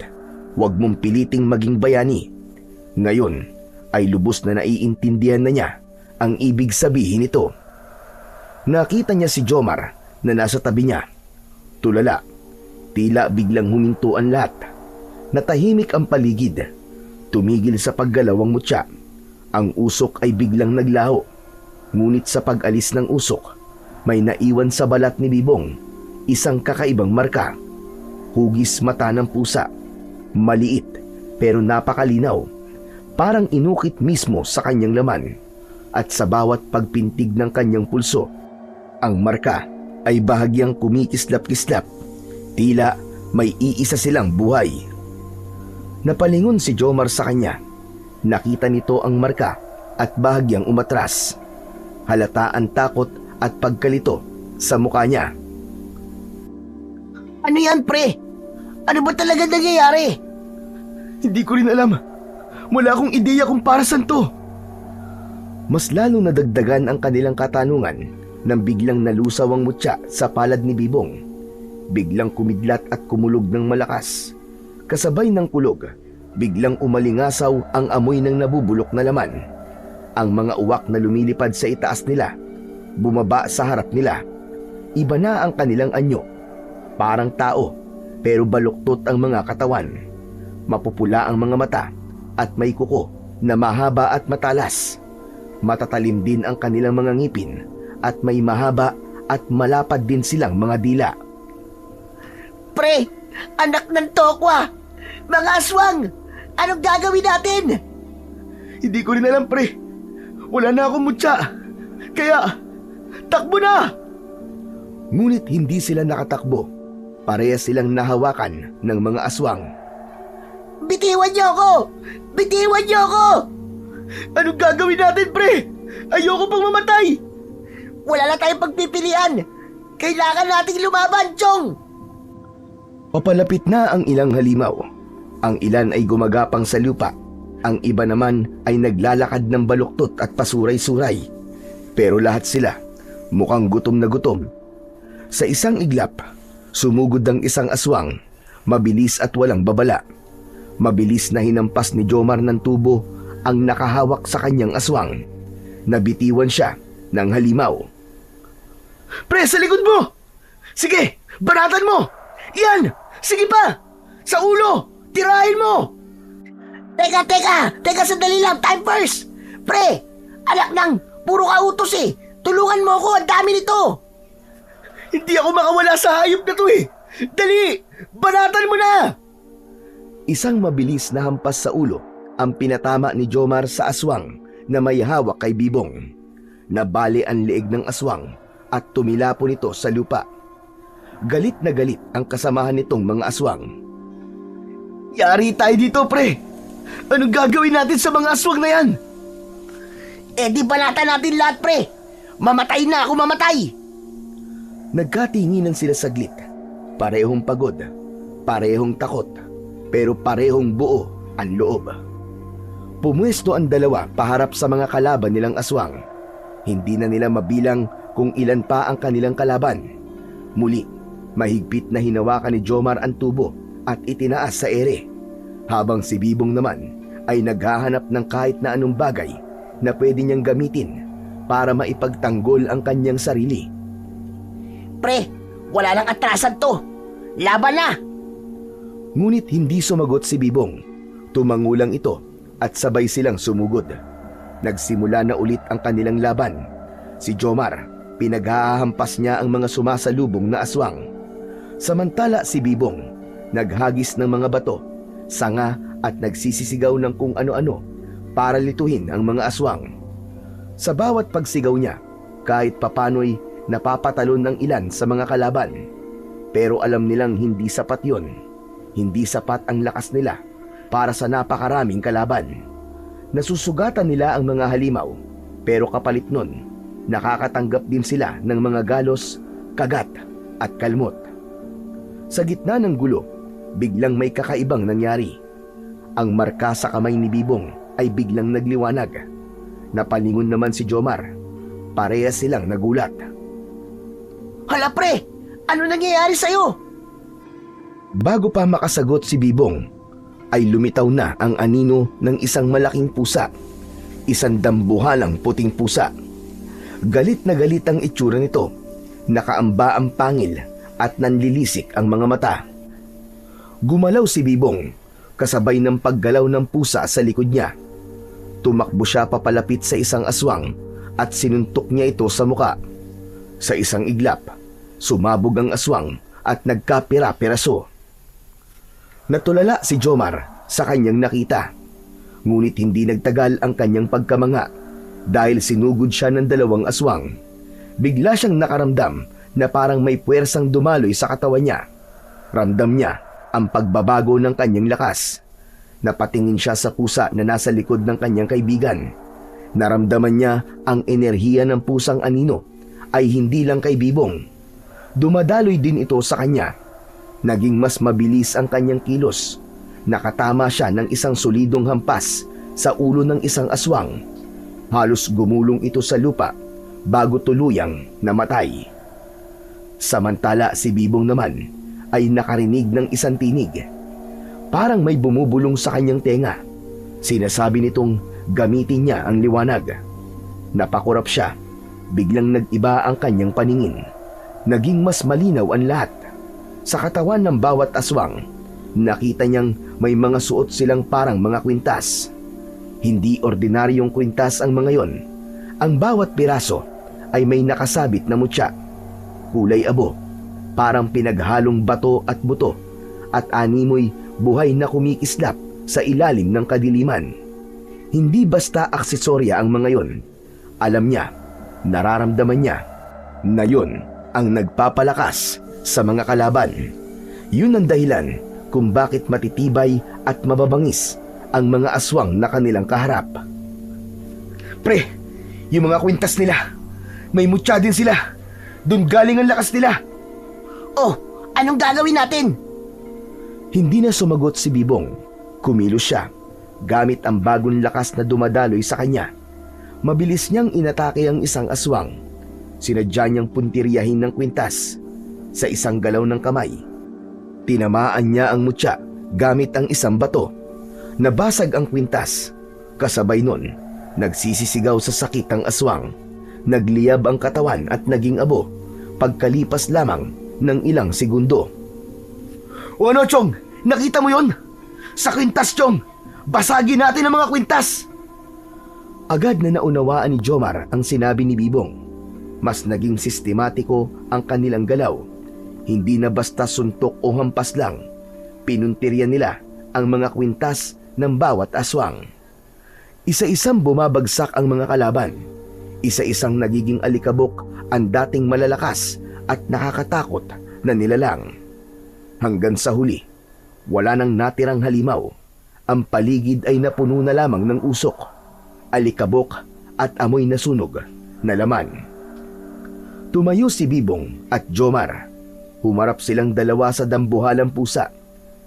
huwag mong piliting maging bayani. Ngayon ay lubos na naiintindihan na niya ang ibig sabihin nito. Nakita niya si Jomar na nasa tabi niya. Tulala, tila biglang huminto ang lahat. Natahimik ang paligid. Tumigil sa paggalaw ang mutya. Ang usok ay biglang naglaho. Ngunit sa pag-alis ng usok, may naiwan sa balat ni Bibong isang kakaibang marka. Hugis mata ng pusa. Maliit pero napakalinaw. Parang inukit mismo sa kanyang laman. At sa bawat pagpintig ng kanyang pulso, ang marka ay bahagyang kumikislap-kislap. Tila may iisa silang buhay. Napalingon si Jomar sa kanya. Nakita nito ang marka at bahagyang umatras. Halata ang takot at pagkalito sa mukha niya. Ano yan, pre? Ano ba talaga nangyayari? Hindi ko rin alam. Wala akong ideya kung para saan to. Mas lalo nadagdagan ang kanilang katanungan nang biglang nalusaw ang mutya sa palad ni Bibong. Biglang kumidlat at kumulog ng malakas. Kasabay ng kulog, biglang umalingasaw ang amoy ng nabubulok na laman. Ang mga uwak na lumilipad sa itaas nila, bumaba sa harap nila. Iba na ang kanilang anyo. Parang tao, pero baluktot ang mga katawan. Mapupula ang mga mata at may kuko na mahaba at matalas. Matatalim din ang kanilang mga ngipin at may mahaba at malapad din silang mga dila. Pre, anak ng tokwa! Mga aswang! Anong gagawin natin? Hindi ko rin alam, pre. Wala na akong mutya. Kaya, takbo na! Ngunit hindi sila nakatakbo. Parehas silang nahawakan ng mga aswang. Bitiwan niyo ako! Bitiwan niyo ako! Anong gagawin natin, pre? Ayoko pang mamatay! Wala na tayong pagpipilian! Kailangan nating lumaban, Chong! Papalapit na ang ilang halimaw. Ang ilan ay gumagapang sa lupa. Ang iba naman ay naglalakad ng baluktot at pasuray-suray. Pero lahat sila mukhang gutom na gutom. Sa isang iglap, sumugod ang isang aswang, mabilis at walang babala. Mabilis na hinampas ni Jomar ng tubo ang nakahawak sa kanyang aswang. Nabitiwan siya ng halimaw. Pre, sa likod mo! Sige, banatan mo! Yan! Sige pa! Sa ulo! Tirahin mo! Teka, sandali lang, time first! Pre, anak ng puro kautos eh! Tulungan mo ako, ang dami nito! Hindi ako makawala sa hayop na to eh! Dali! Banatan mo na! Isang mabilis na hampas sa ulo ang pinatama ni Jomar sa aswang na may hawak kay Bibong. Nabali ang leeg ng aswang at tumilapon ito sa lupa. Galit na galit ang kasamahan nitong mga aswang. Yari tayo dito, pre! Anong gagawin natin sa mga aswang na yan? Eh di banatan natin lahat, pre! Mamatay na ako, mamatay! Nagkatinginan sila saglit. Parehong pagod, parehong takot, pero parehong buo ang loob. Pumwesto ang dalawa paharap sa mga kalaban nilang aswang. Hindi na nila mabilang kung ilan pa ang kanilang kalaban. Muli, mahigpit na hinawakan ni Jomar ang tubo at itinaas sa ere, habang si Bibong naman ay naghahanap ng kahit na anong bagay na pwede niyang gamitin para maipagtanggol ang kanyang sarili. Pre, wala nang atrasan to. Laban na! Ngunit hindi sumagot si Bibong. Tumangulang ito at sabay silang sumugod. Nagsimula na ulit ang kanilang laban. Si Jomar, pinaghahampas niya ang mga sumasalubong na aswang. Samantala si Bibong, naghagis ng mga bato, sanga at nagsisisigaw ng kung ano-ano para lituhin ang mga aswang. Sa bawat pagsigaw niya, kahit papano'y napapatalon ng ilan sa mga kalaban. Pero alam nilang hindi sapat yon. Hindi sapat ang lakas nila para sa napakaraming kalaban. Nasusugatan nila ang mga halimaw, pero kapalit nun, nakakatanggap din sila ng mga galos, kagat at kalmot. Sa gitna ng gulo, biglang may kakaibang nangyari. Ang marka sa kamay ni Bibong ay biglang nagliwanag. Napalingon naman si Jomar. Parehas silang nagulat. Hala pre, ano nangyayari sa'yo? Bago pa makasagot si Bibong, ay lumitaw na ang anino ng isang malaking pusa. Isang dambuhalang puting pusa. Galit na galit ang itsura nito. Nakaamba ang pangil at nanlilisik ang mga mata. Gumalaw si Bibong, kasabay ng paggalaw ng pusa sa likod niya. Tumakbo siya papalapit sa isang aswang at sinuntok niya ito sa muka. Sa isang iglap, sumabog ang aswang at nagkapira-piraso. Natulala si Jomar sa kanyang nakita. Ngunit hindi nagtagal ang kanyang pagkamanga dahil sinugod siya ng dalawang aswang. Bigla siyang nakaramdam na parang may puwersang dumaloy sa katawan niya. Ramdam niya ang pagbabago ng kanyang lakas. Napatingin siya sa pusa na nasa likod ng kanyang kaibigan. Naramdaman niya ang enerhiya ng pusang anino ay hindi lang kay Bibong. Dumadaloy din ito sa kanya. Naging mas mabilis ang kanyang kilos. Nakatama siya ng isang solidong hampas sa ulo ng isang aswang. Halos gumulong ito sa lupa bago tuluyang namatay. Samantala si Bibong naman ay nakarinig ng isang tinig. Parang may bumubulong sa kanyang tenga. Sinasabi nitong gamitin niya ang liwanag. Napakurap siya. Biglang nag-iba ang kanyang paningin. Naging mas malinaw ang lahat. Sa katawan ng bawat aswang, nakita niyang may mga suot silang parang mga kwintas. Hindi ordinaryong kwintas ang mga yon. Ang bawat piraso ay may nakasabit na mutya. Kulay abo, parang pinaghalong bato at buto, at animoy buhay na kumikislap sa ilalim ng kadiliman. Hindi basta aksesorya ang mga yon. Alam niya, nararamdaman niya, na yon ang nagpapalakas sa mga kalaban. Yun ang dahilan kung bakit matitibay at mababangis ang mga aswang na kanilang kaharap. Pre, yung mga kwintas nila, may mutya din sila. Doon galing ang lakas nila. Oh, anong gagawin natin? Hindi na sumagot si Bibong. Kumilos siya, gamit ang bagong lakas na dumadaloy sa kanya. Mabilis niyang inatake ang isang aswang. Sinadya niyang puntiryahin ng kwintas. Sa isang galaw ng kamay, tinamaan niya ang mutya gamit ang isang bato. Nabasag ang kwintas. Kasabay nun, nagsisisigaw sa sakit ang aswang. Nagliyab ang katawan at naging abo pagkalipas lamang ng ilang segundo. O ano, Chong? Nakita mo yon? Sa kwintas, Chong! Basagin natin ang mga kwintas! Agad na naunawaan ni Jomar ang sinabi ni Bibong. Mas naging sistematiko ang kanilang galaw. Hindi na basta suntok o hampas lang. Pinuntiryan nila ang mga kwintas ng bawat aswang. Isa-isang bumabagsak ang mga kalaban. Isa-isang nagiging alikabok ang dating malalakas at nakakatakot na nilalang. Hanggang sa huli, wala nang natirang halimaw. Ang paligid ay napuno na lamang ng usok, alikabok at amoy na sunog na laman. Tumayo si Bibong at Jomar. Humarap silang dalawa sa dambuhalang pusa.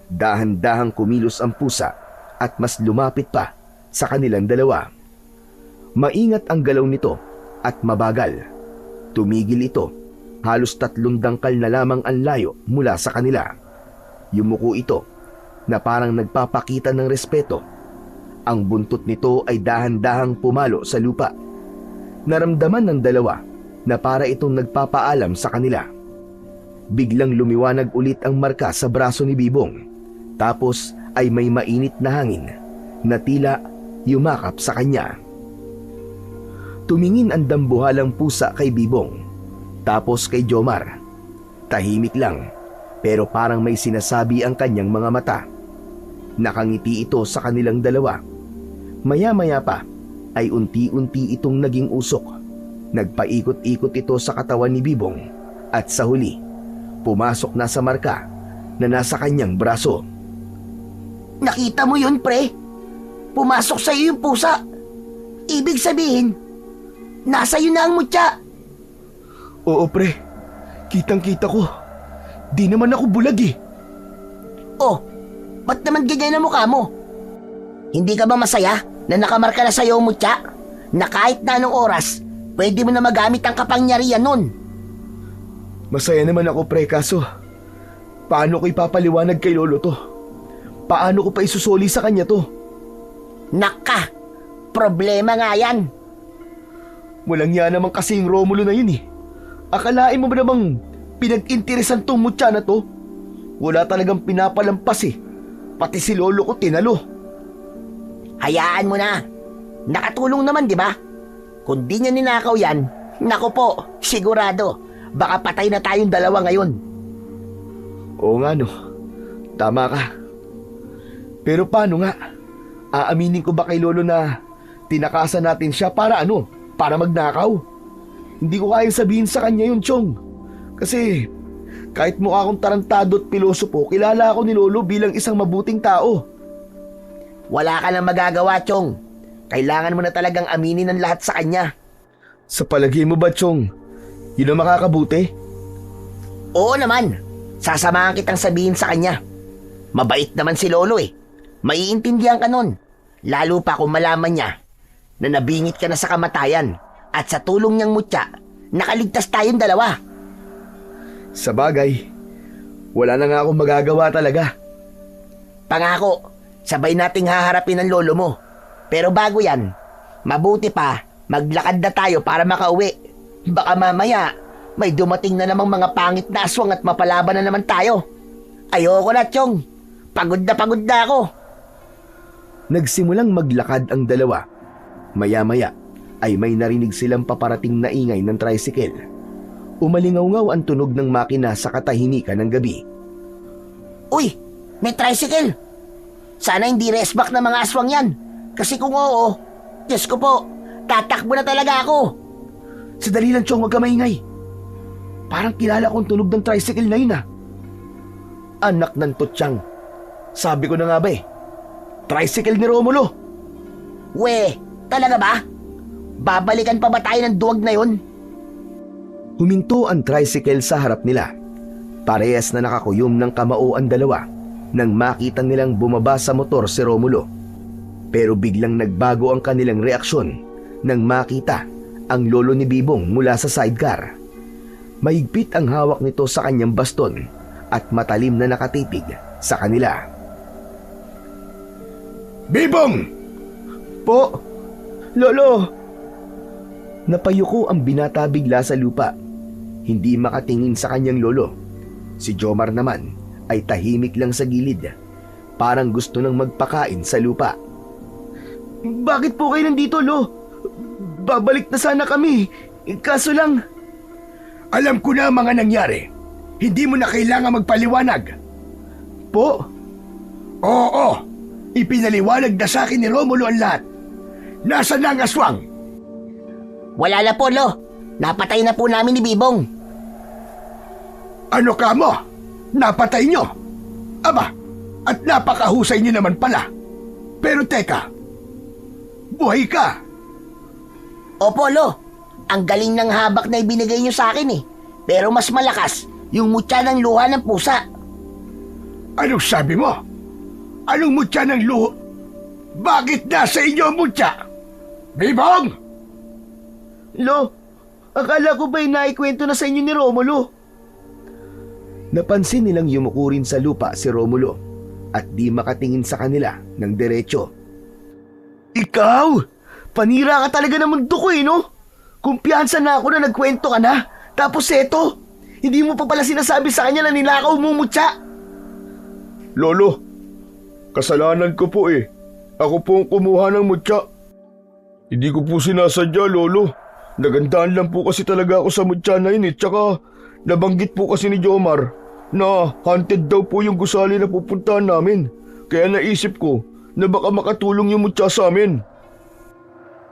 Dahan-dahang kumilos ang pusa at mas lumapit pa sa kanilang dalawa. Maingat ang galaw nito at mabagal. Tumigil ito. Halos 3 dangkal na lamang ang layo mula sa kanila. Yumuko ito na parang nagpapakita ng respeto. Ang buntot nito ay dahan-dahang pumalo sa lupa. Naramdaman ng dalawa na para itong nagpapaalam sa kanila. biglang lumiwanag ulit ang marka sa braso ni Bibong. Tapos ay may mainit na hangin na tila yumakap sa kanya. Tumingin ang dambuhalang pusa kay Bibong, tapos kay Jomar. Tahimik lang, pero parang may sinasabi ang kanyang mga mata. Nakangiti ito sa kanilang dalawa. Maya-maya pa ay unti-unti itong naging usok. Nagpaikot-ikot ito sa katawan ni Bibong at sa huli, pumasok na sa marka na nasa kanyang braso. Nakita mo yun, pre? Pumasok sa iyo yung pusa. Ibig sabihin, nasa iyo na ang mutya. Oo pre, kitang-kita ko. Di naman ako bulag eh. Oh, ba't naman ganyan ang mukha mo? Hindi ka ba masaya na nakamarka na sa iyo ang mutya? Na kahit na anong oras, pwede mo na magamit ang kapangyarihan nun. Masaya naman ako pre, kaso paano ko ipapaliwanag kay lolo to? Paano ko pa isusoli sa kanya to? Naka, problema nga yan. Walang yan naman kasi yung Romulo na yun eh. Akalain mo ba namang pinag-interesan tong mutya na to? Wala talagang pinapalampas eh. Pati si lolo ko tinalo. Hayaan mo na. Nakatulong naman, di ba? Kung di niya ninakaw yan, naku po, sigurado, baka patay na tayong dalawa ngayon. Oo nga no, tama ka. Pero paano nga? Aaminin ko ba kay lolo na tinakasan natin siya para ano? Para magnakaw? Hindi ko kayang sabihin sa kanya yun, Chong. Kasi kahit mukha akong tarantado at pilosopo, kilala ako ni lolo bilang isang mabuting tao. Wala ka nang magagawa, Chong. Kailangan mo na talagang aminin ang lahat sa kanya. Sa palagay mo ba, Chong, yun ang makakabuti? Oo naman. Sasamahan kitang sabihin sa kanya. Mabait naman si lolo eh. Maiintindihan ka nun. Lalo pa kung malaman niya na nabingit ka na sa kamatayan at sa tulong niyang mutya, nakaligtas tayong dalawa. Sa bagay, wala na nga akong magagawa talaga. Pangako, sabay nating haharapin ang lolo mo. Pero bago yan, mabuti pa, maglakad na tayo para makauwi. Baka mamaya, may dumating na namang mga pangit na aswang at mapalaban na naman tayo. Ayoko na, Chong. Pagod na ako. Nagsimulang maglakad ang dalawa. Maya-maya ay may narinig silang paparating na ingay ng tricycle. Umalingaw-ngaw ang tunog ng makina sa katahimikan ng gabi. Uy, may tricycle. Sana hindi resback ng mga aswang yan. Kasi kung oo, Diyos ko po, tatakbo na talaga ako. Sadali lang, Chong, wag ka maingay. Parang kilala kong tunog ng tricycle na yun ah. Anak ng tutsang. Sabi ko na nga ba eh, tricycle ni Romulo. We, talaga ba? Babalikan pa ba tayo ng duwag na yun? Huminto ang tricycle sa harap nila. Parehas na nakakuyom ng kamao ang dalawa nang makita nilang bumaba sa motor si Romulo. Pero biglang nagbago ang kanilang reaksyon nang makita ang lolo ni Bibong mula sa sidecar. Mahigpit ang hawak nito sa kanyang baston at matalim na nakatipig sa kanila. Bibong! Po, lolo. Napayuko ang binata bigla sa lupa. Hindi makatingin sa kanyang lolo. Si Jomar naman ay tahimik lang sa gilid. Parang gusto nang magpakain sa lupa. Bakit po kayo nandito, lo? Babalik na sana kami. Kaso lang... Alam ko na ang mga nangyari. Hindi mo na kailangan magpaliwanag. Po? Oo, ipinaliwanag na sa akin ni Romulo ang lahat. Nasaan na ang aswang? Wala na po, Lo. Napatay na po namin ni Bibong. Ano ka mo? Napatay nyo? Aba, at napakahusay nyo naman pala. Pero teka, buhay ka. Opo, Lo. Ang galing ng habak na ibinigay niyo sa akin eh. Pero mas malakas yung mutya ng luha ng pusa. Anong sabi mo? Anong mutya ng luho? Bakit nasa inyo ang mutya? Bibong! Lo, akala ko ba'y naikwento na sa inyo ni Romulo? Napansin nilang yumuko rin sa lupa si Romulo at di makatingin sa kanila ng diretso. Ikaw? Panira ka talaga ng mundo ko eh, no? Kumpiyansa na ako na nagkwento ka na. Tapos eto, Hindi mo pa pala sinasabi sa kanya na nilakaw mo, Mutya. Lolo, kasalanan ko po eh. Ako po ang kumuha ng mutya. Hindi ko po sinasadya, Lolo. Nagandaan lang po kasi talaga ako sa mutya na yun eh. Tsaka nabanggit po kasi ni Jomar na haunted daw po yung gusali na pupuntahan namin. Kaya naisip ko na baka makatulong yung mutya sa amin.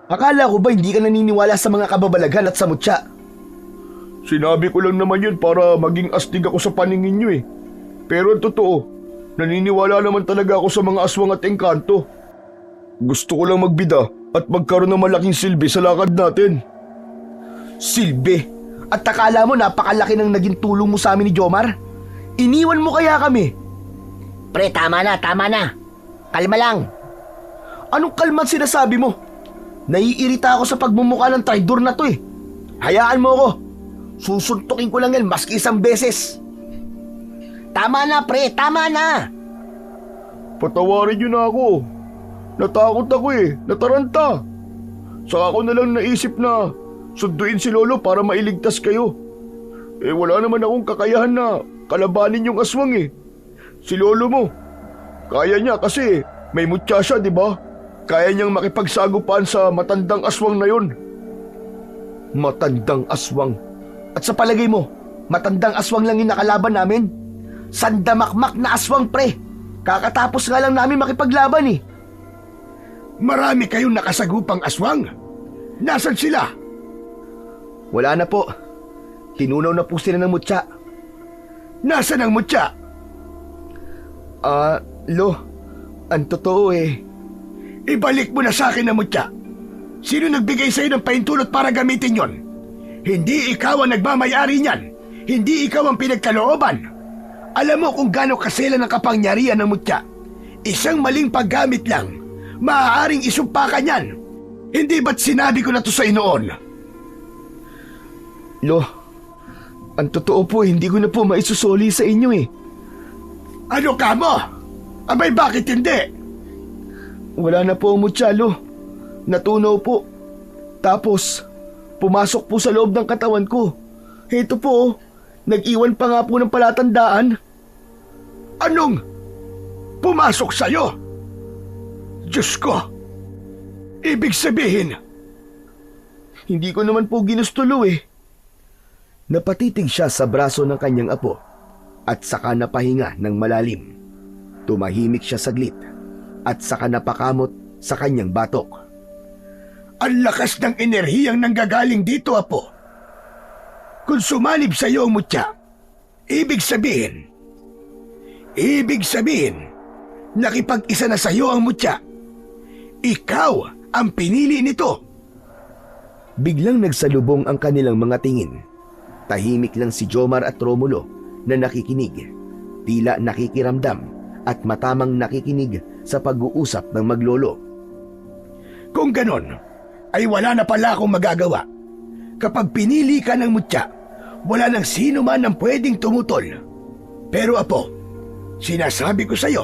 Akala ko ba hindi ka naniniwala sa mga kababalaghan at sa mutya? Sinabi ko lang naman yun para maging astig ako sa paningin nyo eh. Pero ang totoo, naniniwala naman talaga ako sa mga aswang at engkanto. Gusto ko lang magbida at magkaroon ng malaking silbi sa lakad natin. Silbi? At akala mo napakalaki ng naging tulong mo sa amin ni Jomar? Iniwan mo kaya kami? Pre, tama na, tama na. Kalma lang. Anong kalma sinasabi mo? Naiirita ako sa pagmumukha ng traidor na to eh. Hayaan mo ako. Susuntukin ko lang yan maski isang beses. Tama na, pre, tama na. Patawarin niyo na ako. Natakot ako eh, nataranta. Saka ako na lang naisip na sunduin si Lolo para mailigtas kayo. Eh wala naman akong kakayahan na kalabanin yung aswang eh. Si Lolo mo, kaya niya kasi may mutya siya, di ba? Kaya niyang makipagsagupaan sa matandang aswang na yon. Matandang aswang? At sa palagay mo, matandang aswang lang yung nakalaban namin? Sandamakmak na aswang, pre. Kakatapos nga lang namin makipaglaban eh. Marami kayong nakasagupang aswang. Nasaan sila? Wala na po. Tinunaw na po sila ng mutya. Nasaan ang mutya? Lo, ang totoo eh. Ibalik mo na sa akin ang mutya. Sino nagbigay sa'yo ng paintulot para gamitin yon? Hindi ikaw ang nagmamayari niyan. Hindi ikaw ang pinagkalooban. Alam mo kung gaano kasela ng kapangyarihan ng mutya. Isang maling paggamit lang, maaaring isumpa ka niyan. Hindi ba't sinabi ko na to sa noon? Lo, ang totoo po, hindi ko na po maisusoli sa inyo eh. Ano ka mo? Abay, bakit hindi? Wala na po ang mutya, Lo. Natunaw po. Tapos, pumasok po sa loob ng katawan ko. Heto po, nag-iwan pa nga po ng palatandaan. Anong pumasok sa'yo? Diyos ko! Ibig sabihin, Hindi ko naman po ginusto, Lo eh. Napatitig siya sa braso ng kanyang apo at saka napahinga ng malalim. Tumahimik siya saglit at saka napakamot sa kanyang batok. ang lakas ng enerhiyang nanggagaling dito, apo. Kung sumalib sa'yo ang mutya, ibig sabihin, nakipag-isa na sa'yo ang mutya. Ikaw ang pinili nito. Biglang nagsalubong ang kanilang mga tingin. Tahimik lang si Jomar at Romulo na nakikinig, tila nakikiramdam at matamang nakikinig sa pag-uusap ng maglolo. Kung ganon, ay wala na pala akong magagawa. Kapag pinili ka ng mutya, wala nang sino man ang pwedeng tumutol. Pero apo, sinasabi ko sa'yo,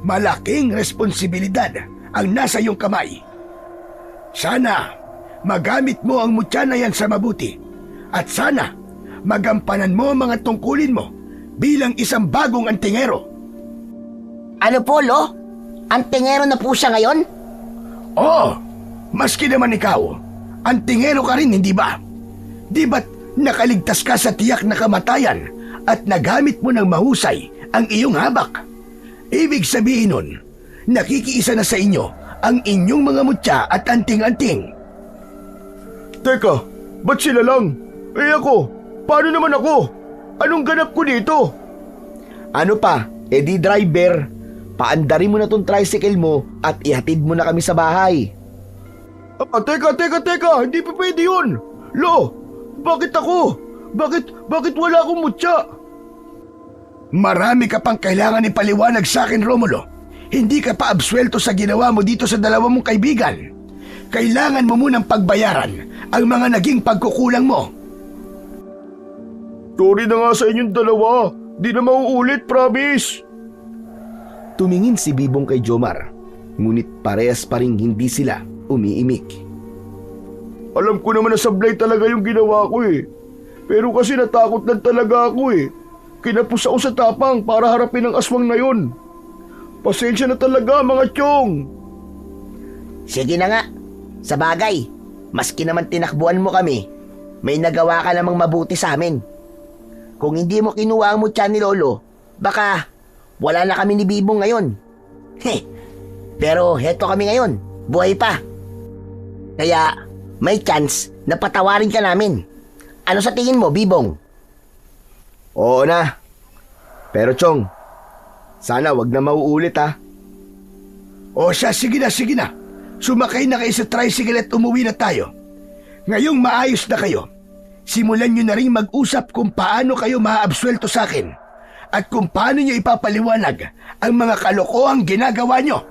malaking responsibilidad ang nasa iyong kamay. Sana magamit mo ang mutya na yan sa mabuti. At sana magampanan mo ang mga tungkulin mo bilang isang bagong antingero. Ano po, Lo? Antingero na po siya ngayon? Oo, maski naman ikaw, antingero ka rin, hindi ba? Di ba't nakaligtas ka sa tiyak na kamatayan at nagamit mo ng mahusay ang iyong habak? Ibig sabihin nun, nakikiisa na sa inyo ang inyong mga mutya at anting-anting. Teka, ba't sila lang? Eh ako, paano naman ako? Anong ganap ko dito? Ano pa, edi driver, paandarin mo na tong tricycle mo at ihatid mo na kami sa bahay. Teka, hindi pa pwede yun. Lo, bakit ako? Bakit wala akong mutya? Marami ka pang kailangan ipaliwanag sa akin, Romulo. Hindi ka pa absuelto sa ginawa mo dito sa dalawa mong kaibigan. Kailangan mo munang pagbayaran ang mga naging pagkukulang mo. Sorry na nga sa inyong dalawa. Di na mauulit, promise. Tumingin si Bibong kay Jomar, ngunit parehas pa ring hindi sila umiimik. Alam ko naman na sablay talaga yung ginawa ko eh. Pero kasi natakot lang talaga ako eh. Kinapos ako sa tapang para harapin ang aswang na yun. Pasensya na talaga mga Chong. Sige na nga. Sa bagay, maski naman tinakbuhan mo kami, may nagawa ka namang mabuti sa amin. Kung hindi mo kinuha ang mutya ni Lolo, baka wala na kami ni Bibong ngayon. Pero heto kami ngayon, buhay pa. Kaya may chance na patawarin ka namin. Ano sa tingin mo, Bibong? Oo na. Pero Chong, sana wag na mauulit ha. O siya, sige na. Sumakay na kayo sa tricycle at umuwi na tayo. Ngayong maayos na kayo, simulan nyo na rin mag-usap kung paano kayo maaabsuelto sa akin at kung paano nyo ipapaliwanag ang mga kalokohang ginagawa nyo.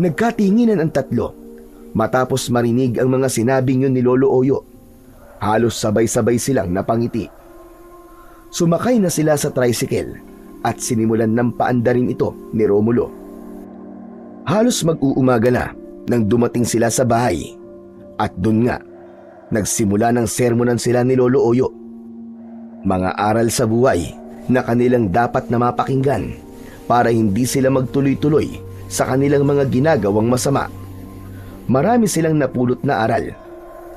Nagkatinginan ang tatlo matapos marinig ang mga sinabing yun ni Lolo Oyo. Halos sabay-sabay silang napangiti. Sumakay na sila sa tricycle at sinimulan ng paandarin ito ni Romulo. Halos mag-uumaga na nang dumating sila sa bahay at dun nga, nagsimula ng sermonan sila ni Lolo Oyo. Mga aral sa buhay na kanilang dapat na mapakinggan para hindi sila magtuloy-tuloy sa kanilang mga ginagawang masama. Marami silang napulot na aral,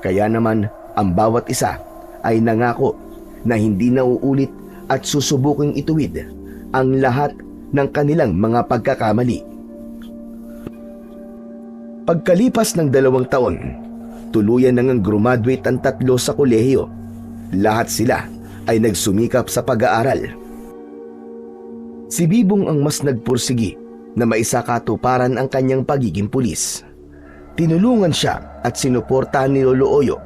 kaya naman ang bawat isa ay nangako na hindi nauulit at susubuking ituwid ang lahat ng kanilang mga pagkakamali. Pagkalipas ng 2 taon, tuluyan nang graduate ang tatlo sa kolehiyo. Lahat sila ay nagsumikap sa pag-aaral. Si Bibong ang mas nagpursigi na maisakatuparan ang kanyang pagiging pulis. Tinulungan siya at sinuportahan ni Lolo Oyo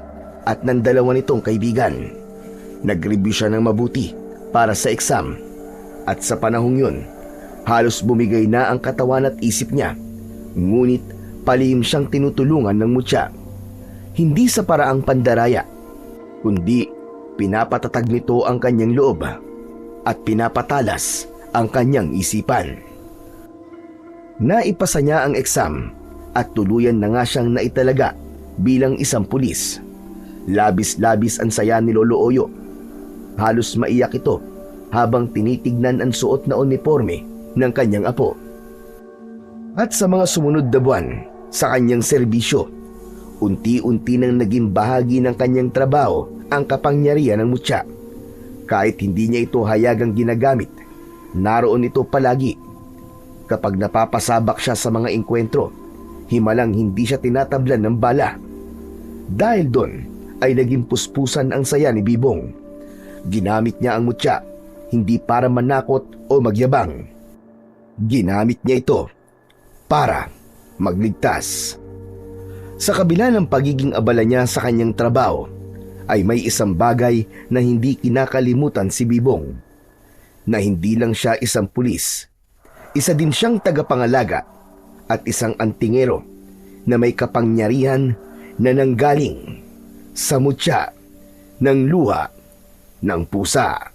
at ng 2 nitong kaibigan. Nag-review siya ng mabuti para sa exam at sa panahong yun, halos bumigay na ang katawan at isip niya. Ngunit palihim siyang tinutulungan ng mutya. Hindi sa paraang pandaraya, kundi pinapatatag nito ang kanyang loob at pinapatalas ang kanyang isipan. Naipasa niya ang exam at tuluyan na nga siyang naitalaga bilang isang pulis. Labis-labis ang saya ni Lolo Oyo. Halos maiyak ito habang tinitignan ang suot na uniforme ng kanyang apo. At sa mga sumunod na buwan sa kanyang serbisyo, unti-unti nang naging bahagi ng kanyang trabaho ang kapangyarihan ng mutya. Kahit hindi niya ito hayagang ginagamit, naroon ito palagi. Kapag napapasabak siya sa mga engkwentro, himalang hindi siya tinatablan ng bala. Dahil doon ay naging puspusan ang saya ni Bibong. Ginamit niya ang mutya hindi para manakot o magyabang. Ginamit niya ito para magligtas. Sa kabila ng pagiging abala niya sa kanyang trabaho, ay may isang bagay na hindi kinakalimutan si Bibong. Na hindi lang siya isang pulis, isa din siyang tagapangalaga at isang antingero na may kapangyarihan na nanggaling sa mutya ng luha ng pusa.